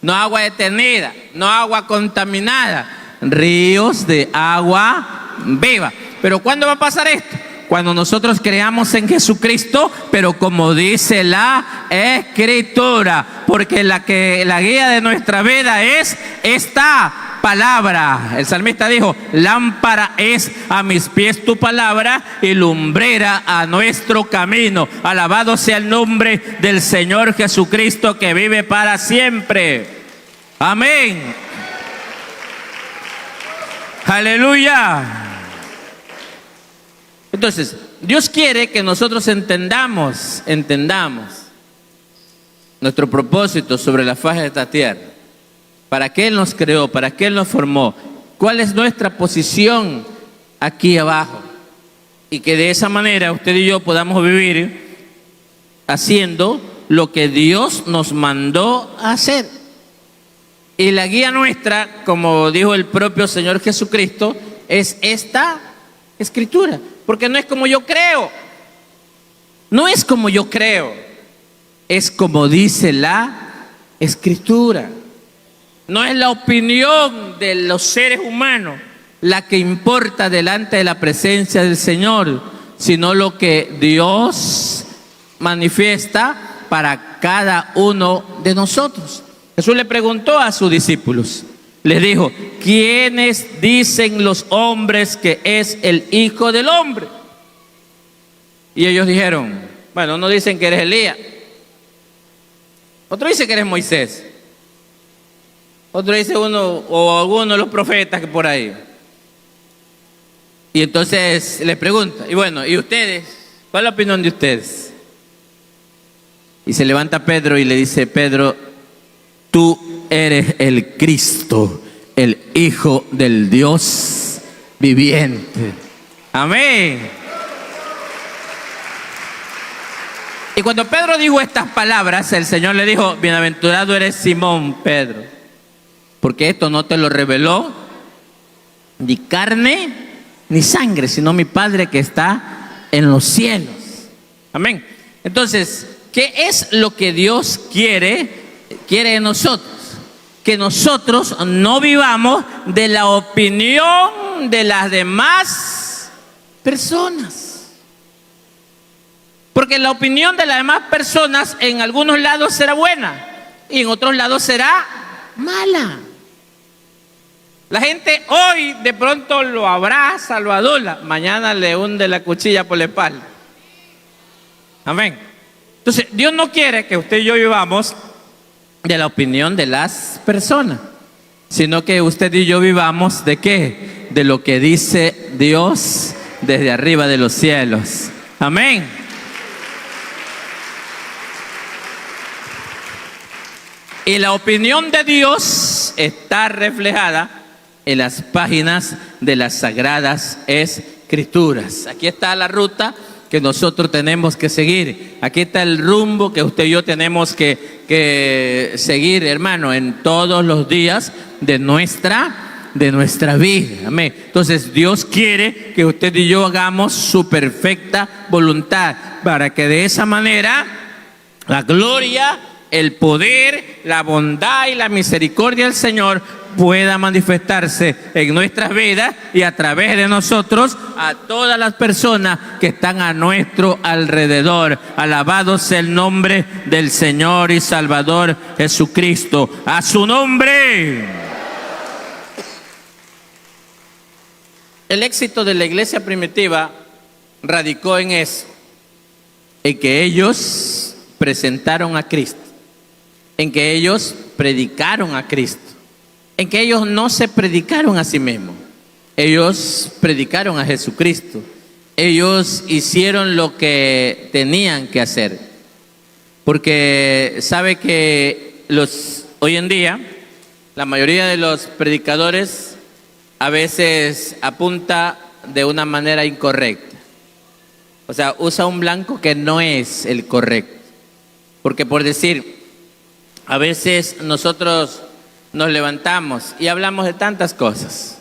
no agua detenida, no agua contaminada. Ríos de agua viva. Pero ¿cuándo va a pasar esto? Cuando nosotros creamos en Jesucristo, pero como dice la Escritura, porque la guía de nuestra vida es esta palabra. El salmista dijo, lámpara es a mis pies tu palabra y lumbrera a nuestro camino. Alabado sea el nombre del Señor Jesucristo que vive para siempre. Amén. Aleluya. Entonces, Dios quiere que nosotros entendamos nuestro propósito sobre la faz de esta tierra. ¿Para qué Él nos creó? ¿Para qué Él nos formó? ¿Cuál es nuestra posición aquí abajo? Y que de esa manera usted y yo podamos vivir haciendo lo que Dios nos mandó a hacer. Y la guía nuestra, como dijo el propio Señor Jesucristo, es esta Escritura. Porque no es como yo creo. No es como yo creo. Es como dice la Escritura. No es la opinión de los seres humanos la que importa delante de la presencia del Señor, sino lo que Dios manifiesta para cada uno de nosotros. Jesús le preguntó a sus discípulos, les dijo, ¿quiénes dicen los hombres que es el Hijo del Hombre? Y ellos dijeron, bueno, uno dicen que eres Elías, otro dice que eres Moisés, otro dice uno o alguno de los profetas que por ahí. Y entonces les pregunta, y bueno, ¿y ustedes? ¿Cuál es la opinión de ustedes? Y se levanta Pedro y le dice, Pedro, tú eres el Cristo, el Hijo del Dios viviente. Amén. Y cuando Pedro dijo estas palabras, el Señor le dijo, bienaventurado eres Simón, Pedro, porque esto no te lo reveló ni carne ni sangre, sino mi Padre que está en los cielos. Amén. Entonces, ¿qué es lo que Dios quiere de nosotros? Que nosotros no vivamos de la opinión de las demás personas. Porque la opinión de las demás personas en algunos lados será buena y en otros lados será mala. La gente hoy de pronto lo abraza, lo adula, mañana le hunde la cuchilla por la espalda. Amén. Entonces, Dios no quiere que usted y yo vivamos de la opinión de las personas, sino que usted y yo vivamos ¿de qué? De lo que dice Dios desde arriba de los cielos. Amén. Y la opinión de Dios está reflejada en las páginas de las Sagradas Escrituras. Aquí está la ruta que nosotros tenemos que seguir. Aquí está el rumbo que usted y yo tenemos que seguir, hermano, en todos los días de nuestra vida. Amén. Entonces Dios quiere que usted y yo hagamos su perfecta voluntad para que de esa manera la gloria, el poder, la bondad y la misericordia del Señor pueda manifestarse en nuestras vidas y a través de nosotros a todas las personas que están a nuestro alrededor. Alabado sea el nombre del Señor y Salvador Jesucristo. A su nombre. El éxito de la iglesia primitiva radicó en eso, en que ellos presentaron a Cristo, en que ellos predicaron a Cristo, en que ellos no se predicaron a sí mismos, ellos predicaron a Jesucristo, ellos hicieron lo que tenían que hacer, porque sabe que hoy en día la mayoría de los predicadores a veces apunta de una manera incorrecta, o sea, usa un blanco que no es el correcto, porque por decir, a veces nosotros nos levantamos y hablamos de tantas cosas.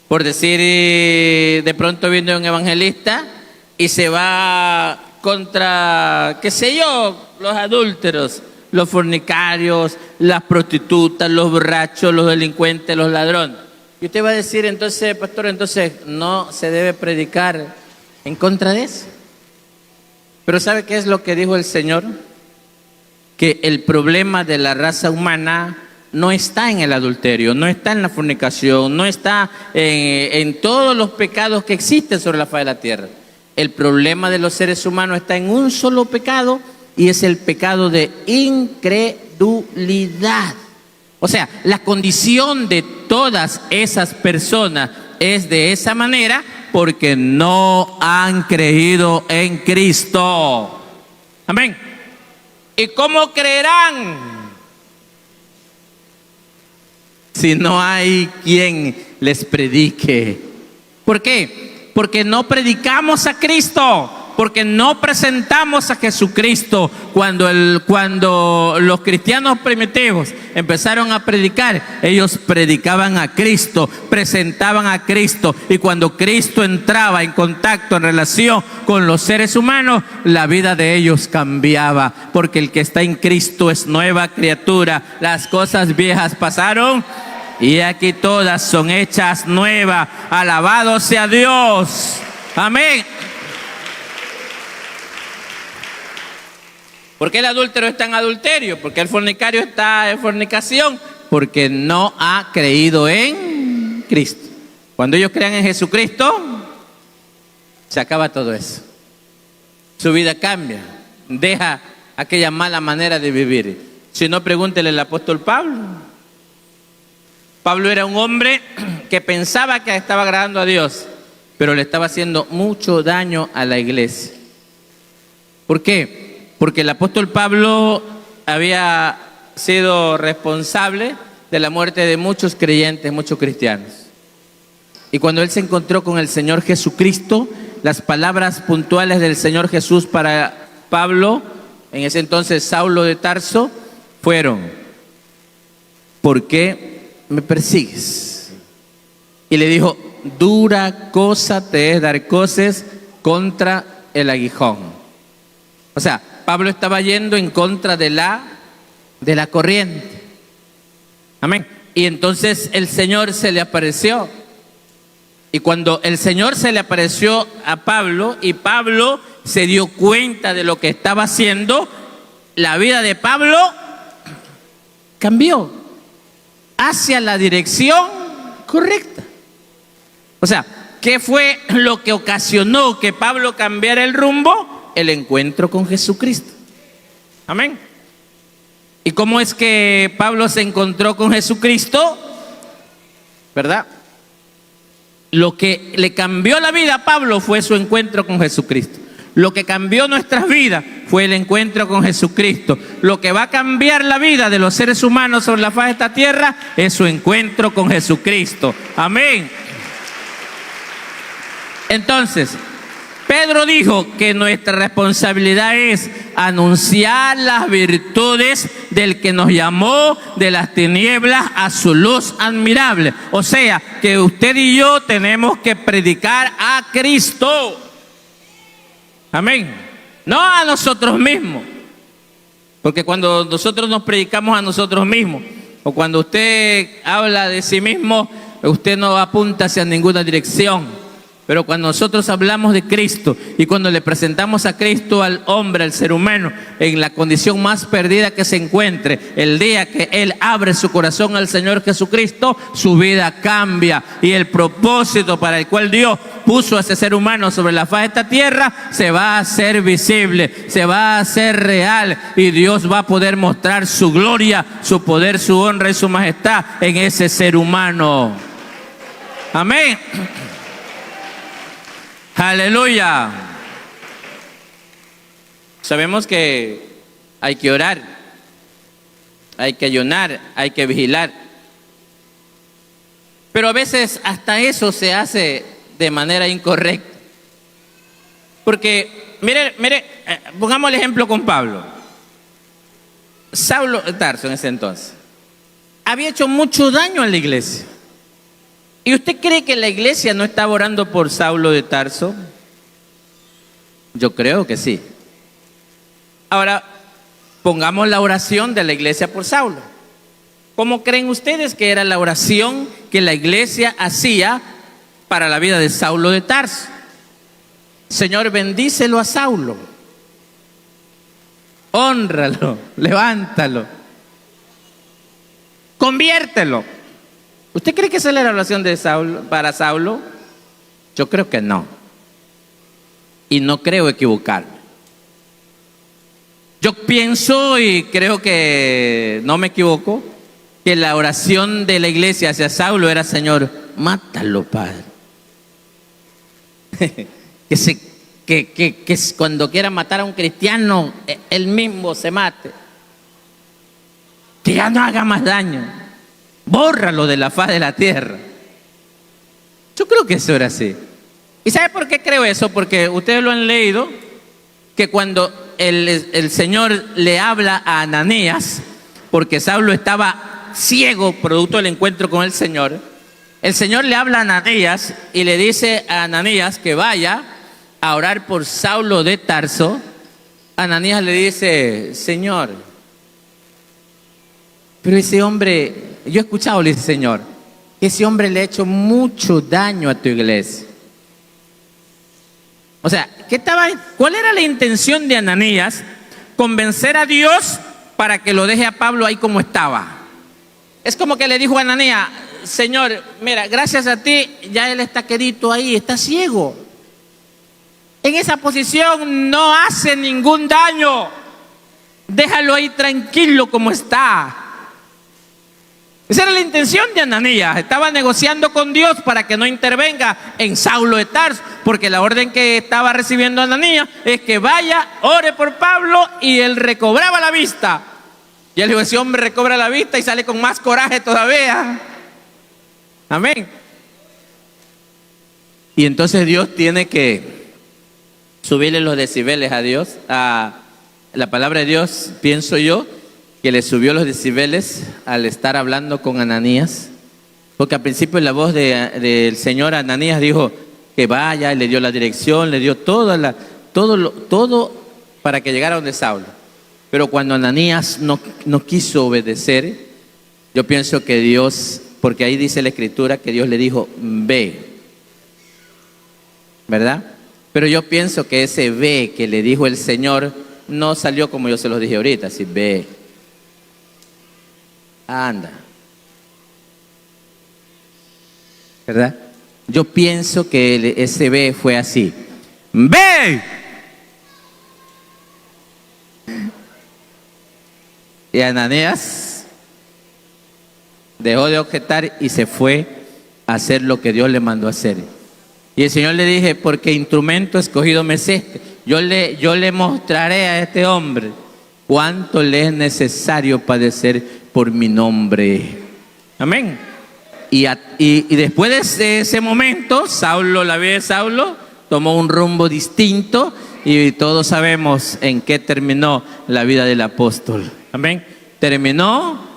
Por decir, de pronto viene un evangelista y se va contra, qué sé yo, los adúlteros, los fornicarios, las prostitutas, los borrachos, los delincuentes, los ladrones. Y usted va a decir, entonces, pastor, entonces no se debe predicar en contra de eso. Pero ¿sabe qué es lo que dijo el Señor? Que el problema de la raza humana no está en el adulterio, no está en la fornicación, no está en todos los pecados que existen sobre la faz de la tierra. El problema de los seres humanos está en un solo pecado, y es el pecado de incredulidad. O sea, la condición de todas esas personas es de esa manera porque no han creído en Cristo. Amén. ¿Y cómo creerán si no hay quien les predique? ¿Por qué? Porque no predicamos a Cristo, porque no presentamos a Jesucristo. Cuando los cristianos primitivos empezaron a predicar, ellos predicaban a Cristo, presentaban a Cristo, y cuando Cristo entraba en contacto, en relación con los seres humanos, la vida de ellos cambiaba, porque el que está en Cristo es nueva criatura. Las cosas viejas pasaron y aquí todas son hechas nuevas. Alabado sea Dios. Amén. ¿Por qué el adúltero está en adulterio? ¿Por qué el fornicario está en fornicación? Porque no ha creído en Cristo. Cuando ellos crean en Jesucristo, se acaba todo eso. Su vida cambia, deja aquella mala manera de vivir. Si no, pregúntele al apóstol Pablo. Pablo era un hombre que pensaba que estaba agradando a Dios, pero le estaba haciendo mucho daño a la iglesia. ¿Por qué? Porque el apóstol Pablo había sido responsable de la muerte de muchos creyentes, muchos cristianos. Y cuando él se encontró con el Señor Jesucristo, las palabras puntuales del Señor Jesús para Pablo, en ese entonces Saulo de Tarso, fueron: ¿por qué me persigues? Y le dijo: dura cosa te es dar coces contra el aguijón. O sea, Pablo estaba yendo en contra de la corriente. Amén. Y entonces el Señor se le apareció. Y cuando el Señor se le apareció a Pablo y Pablo se dio cuenta de lo que estaba haciendo, la vida de Pablo cambió hacia la dirección correcta. O sea, ¿qué fue lo que ocasionó que Pablo cambiara el rumbo? El encuentro con Jesucristo. Amén. ¿Y cómo es que Pablo se encontró con Jesucristo? ¿Verdad? Lo que le cambió la vida a Pablo fue su encuentro con Jesucristo. Lo que cambió nuestras vidas fue el encuentro con Jesucristo. Lo que va a cambiar la vida de los seres humanos sobre la faz de esta tierra es su encuentro con Jesucristo. Amén. Entonces, Pedro dijo que nuestra responsabilidad es anunciar las virtudes del que nos llamó de las tinieblas a su luz admirable. O sea, que usted y yo tenemos que predicar a Cristo. Amén. No a nosotros mismos. Porque cuando nosotros nos predicamos a nosotros mismos, o cuando usted habla de sí mismo, usted no apunta hacia ninguna dirección. Pero cuando nosotros hablamos de Cristo y cuando le presentamos a Cristo al hombre, al ser humano, en la condición más perdida que se encuentre, el día que él abre su corazón al Señor Jesucristo, su vida cambia. Y el propósito para el cual Dios puso a ese ser humano sobre la faz de esta tierra se va a hacer visible, se va a hacer real, y Dios va a poder mostrar su gloria, su poder, su honra y su majestad en ese ser humano. Amén. Aleluya. Sabemos que hay que orar, hay que ayunar, hay que vigilar. Pero a veces hasta eso se hace de manera incorrecta. Porque, mire, pongamos el ejemplo con Pablo. Saulo de Tarso en ese entonces había hecho mucho daño a la iglesia. ¿Y usted cree que la iglesia no estaba orando por Saulo de Tarso? Yo creo que sí. Ahora, pongamos la oración de la iglesia por Saulo. ¿Cómo creen ustedes que era la oración que la iglesia hacía para la vida de Saulo de Tarso? Señor, bendícelo a Saulo. Hónralo, levántalo. conviértelo. ¿Usted cree que esa es la oración de Saulo, para Saulo? Yo creo que no. Y no creo equivocarme. Yo pienso y creo que no me equivoco, que la oración de la iglesia hacia Saulo era: Señor, mátalo, Padre. que cuando quiera matar a un cristiano, él mismo se mate. Que ya no haga más daño. Bórralo de la faz de la tierra. Yo creo que eso era así. ¿Y sabe por qué creo eso? Porque ustedes lo han leído, que cuando el Señor le habla a Ananías, porque Saulo estaba ciego producto del encuentro con el Señor le habla a Ananías y le dice a Ananías que vaya a orar por Saulo de Tarso. Ananías le dice: Señor, pero ese hombre, yo he escuchado, le dice: Señor, que ese hombre le ha hecho mucho daño a tu iglesia. O sea, ¿cuál era la intención de Ananías? Convencer a Dios para que lo deje a Pablo ahí como estaba. Es como que le dijo a Ananías: Señor, mira, gracias a ti ya él está quedito ahí, está ciego. En esa posición no hace ningún daño. Déjalo ahí tranquilo como está. Esa era la intención de Ananías. Estaba negociando con Dios para que no intervenga en Saulo de Tarso, porque la orden que estaba recibiendo Ananías es que vaya, ore por Pablo, y él recobraba la vista. Y él dijo: ese hombre recobra la vista y sale con más coraje todavía. Amén. Y entonces Dios tiene que subirle los decibeles a Dios. A la palabra de Dios, pienso yo, que le subió los decibeles al estar hablando con Ananías, porque al principio la voz del Señor a Ananías dijo que vaya, y le dio la dirección, le dio todo para que llegara donde Saulo. Pero cuando Ananías no quiso obedecer, yo pienso que Dios, porque ahí dice la Escritura que Dios le dijo: ve, ¿verdad? Pero yo pienso que ese ve que le dijo el Señor no salió como yo se los dije ahorita, así: ve, anda, ¿verdad? Yo pienso que ese ve fue así: ve. Y Ananías dejó de objetar y se fue a hacer lo que Dios le mandó a hacer. Y el Señor le dije: porque instrumento escogido me es este. Yo le mostraré a este hombre cuánto le es necesario padecer por mi nombre. Amén. Y después de ese momento, la vida de Saulo tomó un rumbo distinto, y todos sabemos en qué terminó la vida del apóstol. Amén. Terminó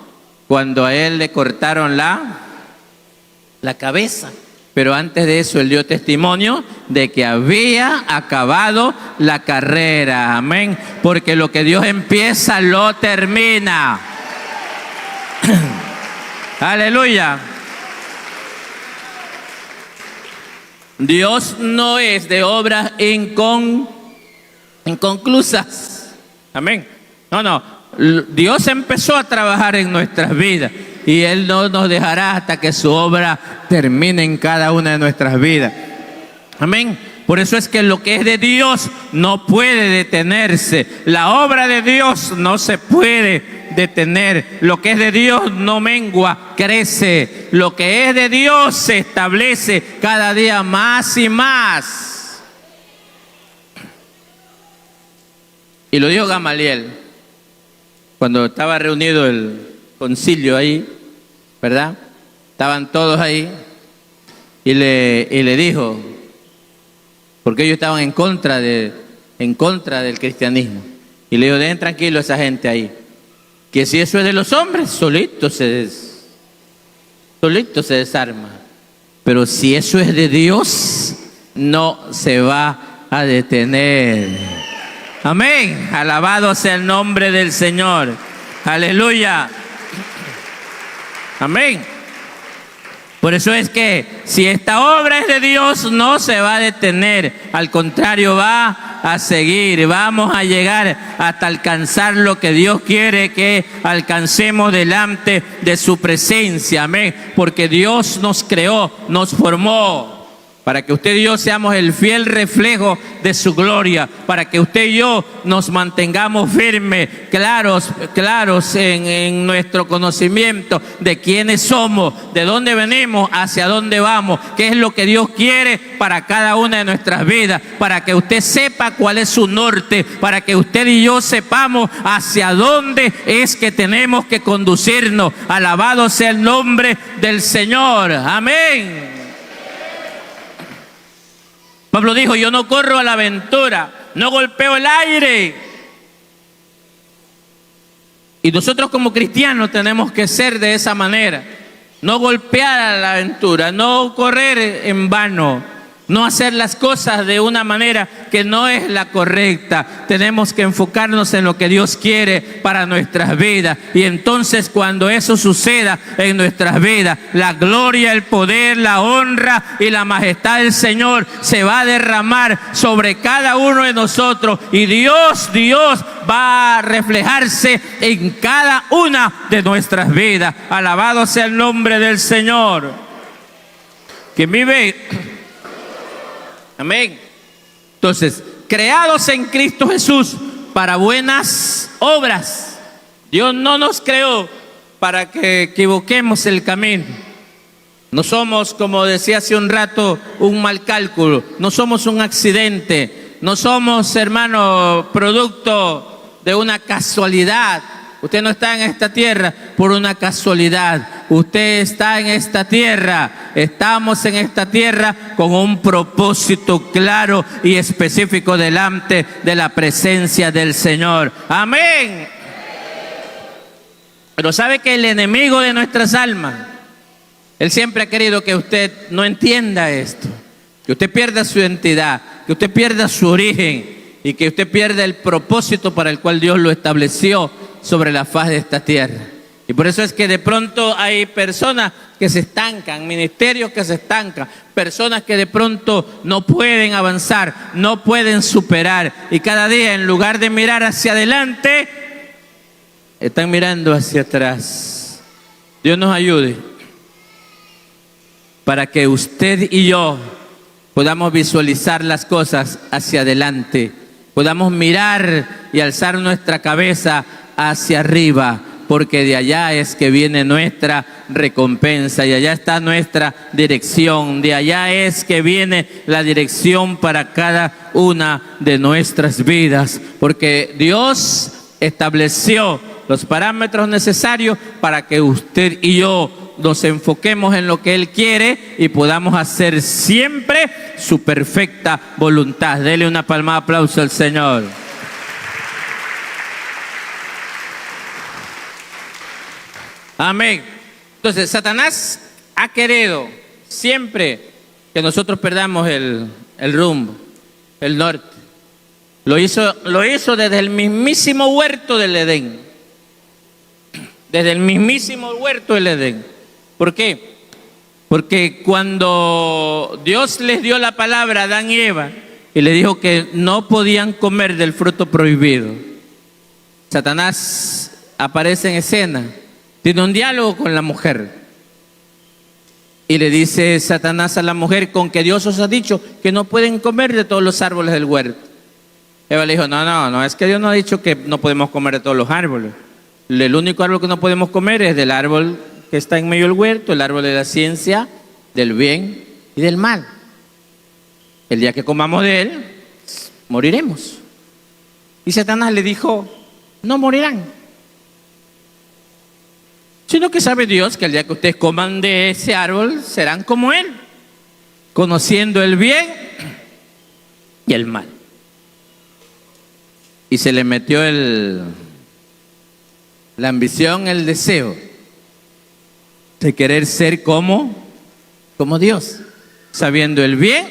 cuando a él le cortaron la cabeza. Pero antes de eso él dio testimonio de que había acabado la carrera. Amén. Porque lo que Dios empieza lo termina. Aleluya. Dios no es de obras inconclusas. Amén. No. Dios empezó a trabajar en nuestras vidas y Él no nos dejará hasta que su obra termine en cada una de nuestras vidas. Amén. Por eso es que lo que es de Dios no puede detenerse. La obra de Dios no se puede detener. Lo que es de Dios no mengua, crece. Lo que es de Dios se establece cada día más y más. Y lo dijo Gamaliel cuando estaba reunido el concilio ahí, ¿verdad? Estaban todos ahí y le dijo, porque ellos estaban en contra del cristianismo, y le dijo: den tranquilo a esa gente ahí, que si eso es de los hombres, solito se desarma, pero si eso es de Dios, no se va a detener. Amén. Alabado sea el nombre del Señor. Aleluya. Amén. Por eso es que si esta obra es de Dios, no se va a detener. Al contrario, va a seguir. Vamos a llegar hasta alcanzar lo que Dios quiere que alcancemos delante de su presencia. Amén. Porque Dios nos creó, nos formó, para que usted y yo seamos el fiel reflejo de su gloria, para que usted y yo nos mantengamos firmes, claros en nuestro conocimiento de quiénes somos, de dónde venimos, hacia dónde vamos, qué es lo que Dios quiere para cada una de nuestras vidas, para que usted sepa cuál es su norte, para que usted y yo sepamos hacia dónde es que tenemos que conducirnos. Alabado sea el nombre del Señor. Amén. Pablo dijo, yo no corro a la aventura, no golpeo el aire. Y nosotros como cristianos tenemos que ser de esa manera. No golpear a la aventura, no correr en vano, no hacer las cosas de una manera que no es la correcta. Tenemos que enfocarnos en lo que Dios quiere para nuestras vidas. Y entonces cuando eso suceda en nuestras vidas, la gloria, el poder, la honra y la majestad del Señor se va a derramar sobre cada uno de nosotros. Y Dios va a reflejarse en cada una de nuestras vidas. Alabado sea el nombre del Señor. Que vive. Amén. Entonces, creados en Cristo Jesús para buenas obras. Dios no nos creó para que equivoquemos el camino. No somos, como decía hace un rato, un mal cálculo. No somos un accidente. No somos, hermano, producto de una casualidad. Usted no está en esta tierra por una casualidad. Usted está en esta tierra, estamos en esta tierra con un propósito claro y específico delante de la presencia del Señor. Amén. Pero sabe que el enemigo de nuestras almas, él siempre ha querido que usted no entienda esto, que usted pierda su identidad, que usted pierda su origen y que usted pierda el propósito para el cual Dios lo estableció sobre la faz de esta tierra. Y por eso es que de pronto hay personas que se estancan, ministerios que se estancan, personas que de pronto no pueden avanzar, no pueden superar. Y cada día, en lugar de mirar hacia adelante, están mirando hacia atrás. Dios nos ayude para que usted y yo podamos visualizar las cosas hacia adelante, podamos mirar y alzar nuestra cabeza hacia arriba, porque de allá es que viene nuestra recompensa y allá está nuestra dirección, de allá es que viene la dirección para cada una de nuestras vidas, porque Dios estableció los parámetros necesarios para que usted y yo nos enfoquemos en lo que Él quiere y podamos hacer siempre su perfecta voluntad. Dele una palma de aplauso al Señor. Amén. Entonces, Satanás ha querido siempre que nosotros perdamos el rumbo, el norte. Lo hizo desde el mismísimo huerto del Edén. Desde el mismísimo huerto del Edén. ¿Por qué? Porque cuando Dios les dio la palabra a Adán y Eva y le dijo que no podían comer del fruto prohibido, Satanás aparece en escena. Tiene un diálogo con la mujer. Y le dice Satanás a la mujer, con que Dios os ha dicho que no pueden comer de todos los árboles del huerto. Eva le dijo, no, es que Dios no ha dicho que no podemos comer de todos los árboles. El único árbol que no podemos comer es del árbol que está en medio del huerto, el árbol de la ciencia, del bien y del mal. El día que comamos de él, moriremos. Y Satanás le dijo, no morirán. Sino que sabe Dios que el día que ustedes coman de ese árbol serán como Él, conociendo el bien y el mal. Y se le metió la ambición, el deseo de querer ser como Dios, sabiendo el bien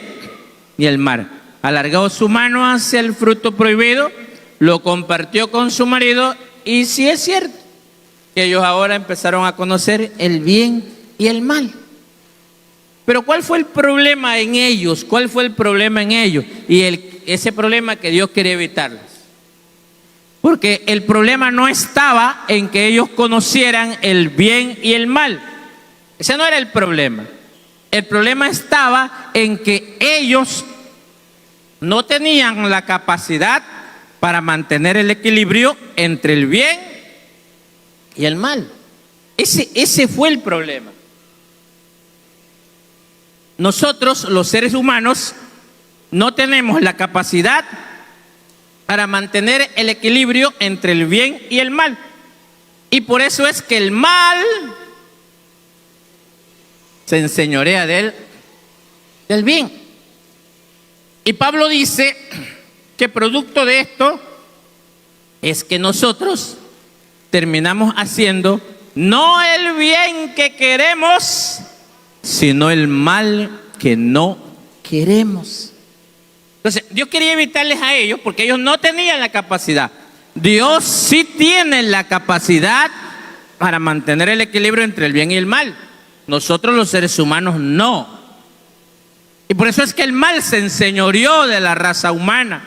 y el mal. Alargó su mano hacia el fruto prohibido, lo compartió con su marido y sí es cierto que ellos ahora empezaron a conocer el bien y el mal. Pero ¿cuál fue el problema en ellos? ¿Cuál fue el problema en ellos? Y ese problema que Dios quería evitarles. Porque el problema no estaba en que ellos conocieran el bien y el mal. Ese no era el problema. El problema estaba en que ellos no tenían la capacidad para mantener el equilibrio entre el bien y el mal. Ese fue el problema. Nosotros, los seres humanos, no tenemos la capacidad para mantener el equilibrio entre el bien y el mal. Y por eso es que el mal se enseñorea del bien. Y Pablo dice que producto de esto es que nosotros terminamos haciendo no el bien que queremos, sino el mal que no queremos. Entonces, Dios quería evitarles a ellos porque ellos no tenían la capacidad. Dios sí tiene la capacidad para mantener el equilibrio entre el bien y el mal. Nosotros los seres humanos no. Y por eso es que el mal se enseñoreó de la raza humana.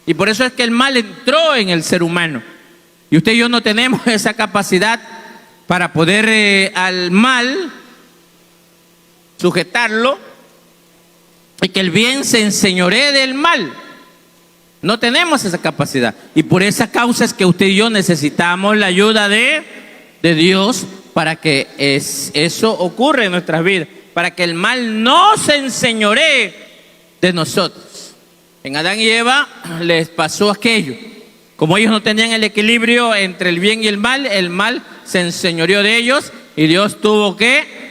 Y por eso es que el mal entró en el ser humano. Y usted y yo no tenemos esa capacidad para poder al mal sujetarlo y que el bien se enseñoree del mal. No tenemos esa capacidad. Y por esa causa es que usted y yo necesitamos la ayuda de Dios para que eso ocurra en nuestras vidas, para que el mal no se enseñoree de nosotros. En Adán y Eva les pasó aquello. Como ellos no tenían el equilibrio entre el bien y el mal se enseñoreó de ellos y Dios tuvo que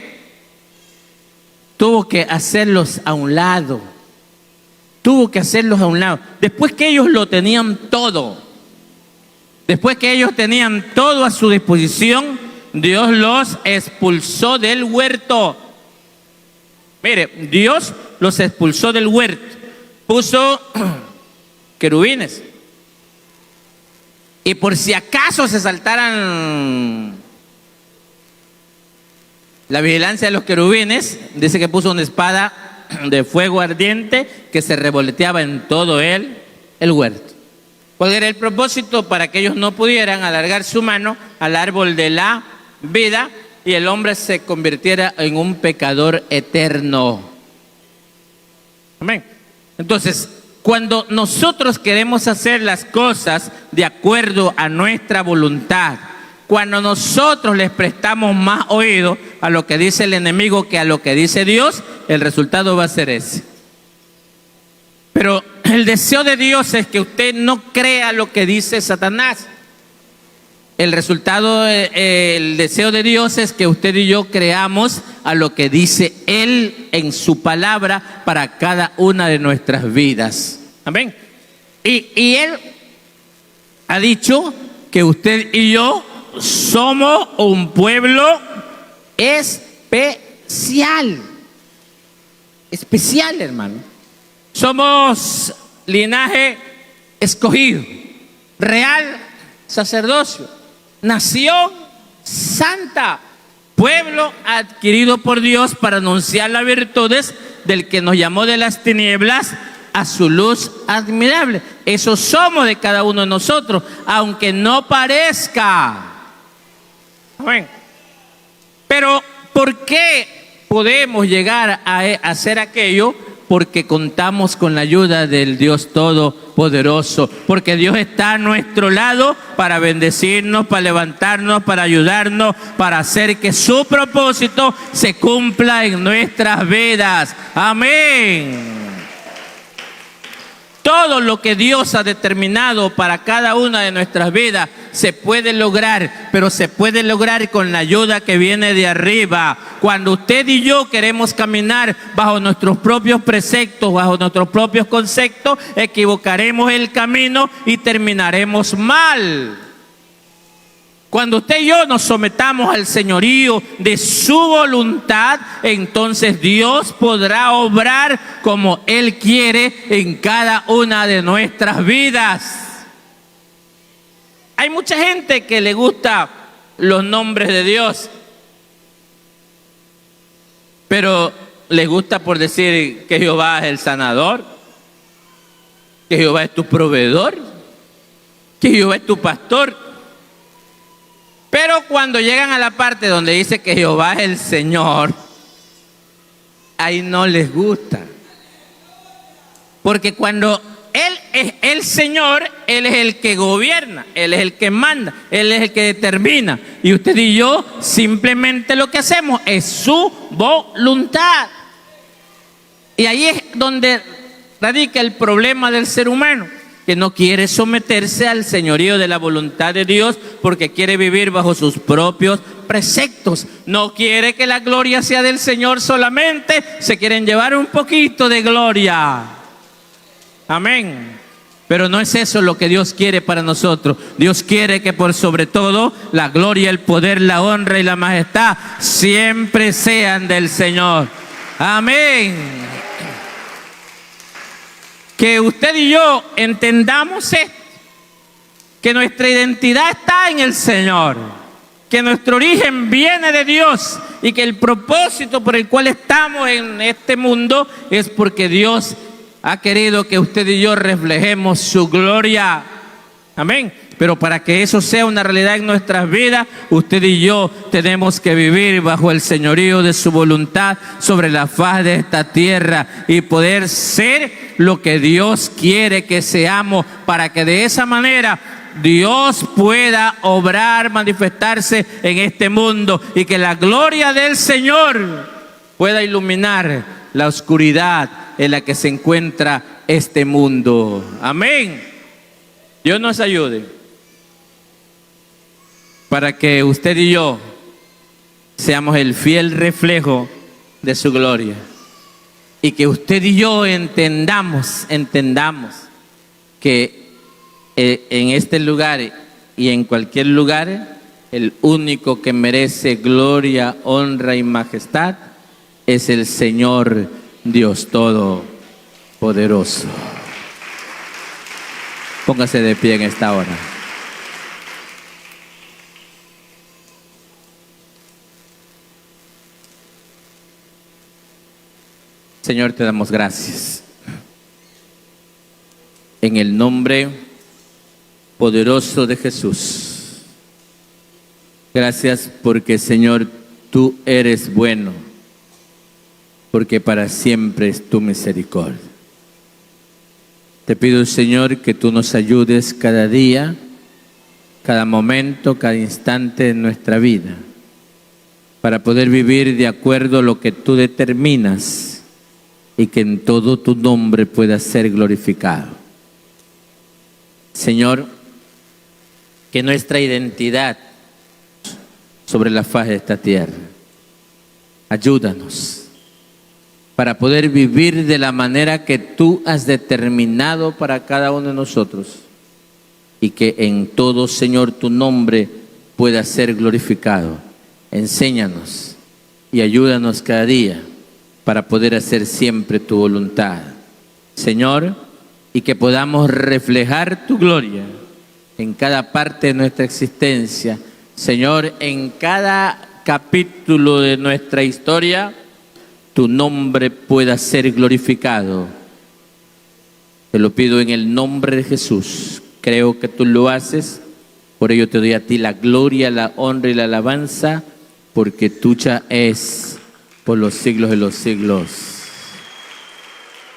hacerlos a un lado. Tuvo que hacerlos a un lado. Después que ellos lo tenían todo, después que ellos tenían todo a su disposición, Dios los expulsó del huerto. Mire, Dios los expulsó del huerto. Puso querubines. Y por si acaso se saltaran la vigilancia de los querubines, dice que puso una espada de fuego ardiente que se revoloteaba en todo el huerto. ¿Cuál era el propósito? Para que ellos no pudieran alargar su mano al árbol de la vida y el hombre se convirtiera en un pecador eterno. Amén. Entonces, cuando nosotros queremos hacer las cosas de acuerdo a nuestra voluntad, cuando nosotros les prestamos más oído a lo que dice el enemigo que a lo que dice Dios, el resultado va a ser ese. Pero el deseo de Dios es que usted no crea lo que dice Satanás. El resultado, el deseo de Dios es que usted y yo creamos a lo que dice Él en su palabra para cada una de nuestras vidas. Amén. Y Él ha dicho que usted y yo somos un pueblo especial. Especial, hermano. Somos linaje escogido, real sacerdocio, nación santa, pueblo adquirido por Dios para anunciar las virtudes del que nos llamó de las tinieblas a su luz admirable. Eso somos de cada uno de nosotros, aunque no parezca. Amén. Pero ¿por qué podemos llegar a hacer aquello? Porque contamos con la ayuda del Dios Todopoderoso, porque Dios está a nuestro lado para bendecirnos, para levantarnos, para ayudarnos, para hacer que su propósito se cumpla en nuestras vidas. Amén. Todo lo que Dios ha determinado para cada una de nuestras vidas se puede lograr, pero se puede lograr con la ayuda que viene de arriba. Cuando usted y yo queremos caminar bajo nuestros propios preceptos, bajo nuestros propios conceptos, equivocaremos el camino y terminaremos mal. Cuando usted y yo nos sometamos al señorío de su voluntad, entonces Dios podrá obrar como Él quiere en cada una de nuestras vidas. Hay mucha gente que le gusta los nombres de Dios, pero les gusta por decir que Jehová es el sanador, que Jehová es tu proveedor, que Jehová es tu pastor. Pero cuando llegan a la parte donde dice que Jehová es el Señor, ahí no les gusta. Porque cuando Él es el Señor, Él es el que gobierna, Él es el que manda, Él es el que determina. Y usted y yo simplemente lo que hacemos es su voluntad. Y ahí es donde radica el problema del ser humano, que no quiere someterse al señorío de la voluntad de Dios porque quiere vivir bajo sus propios preceptos. No quiere que la gloria sea del Señor solamente, se quieren llevar un poquito de gloria. Amén. Pero no es eso lo que Dios quiere para nosotros. Dios quiere que por sobre todo la gloria, el poder, la honra y la majestad siempre sean del Señor. Amén. Que usted y yo entendamos esto, que nuestra identidad está en el Señor, que nuestro origen viene de Dios y que el propósito por el cual estamos en este mundo es porque Dios ha querido que usted y yo reflejemos su gloria. Amén. Pero para que eso sea una realidad en nuestras vidas, usted y yo tenemos que vivir bajo el señorío de su voluntad sobre la faz de esta tierra y poder ser lo que Dios quiere que seamos, para que de esa manera Dios pueda obrar, manifestarse en este mundo y que la gloria del Señor pueda iluminar la oscuridad en la que se encuentra este mundo. Amén. Dios nos ayude para que usted y yo seamos el fiel reflejo de su gloria y que usted y yo entendamos que en este lugar y en cualquier lugar el único que merece gloria, honra y majestad es el Señor Dios Todopoderoso. Póngase de pie en esta hora. Señor, te damos gracias. En el nombre poderoso de Jesús. Gracias porque, Señor, tú eres bueno, porque para siempre es tu misericordia. Te pido, Señor, que tú nos ayudes cada día, cada momento, cada instante de nuestra vida, para poder vivir de acuerdo a lo que tú determinas y que en todo tu nombre pueda ser glorificado. Señor, que nuestra identidad sobre la faz de esta tierra, ayúdanos para poder vivir de la manera que tú has determinado para cada uno de nosotros y que en todo, Señor, tu nombre pueda ser glorificado. Enséñanos y ayúdanos cada día para poder hacer siempre tu voluntad, Señor, y que podamos reflejar tu gloria en cada parte de nuestra existencia. Señor, en cada capítulo de nuestra historia, tu nombre pueda ser glorificado. Te lo pido en el nombre de Jesús. Creo que tú lo haces, por ello te doy a ti la gloria, la honra y la alabanza, porque tuya es por los siglos de los siglos.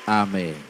Amén.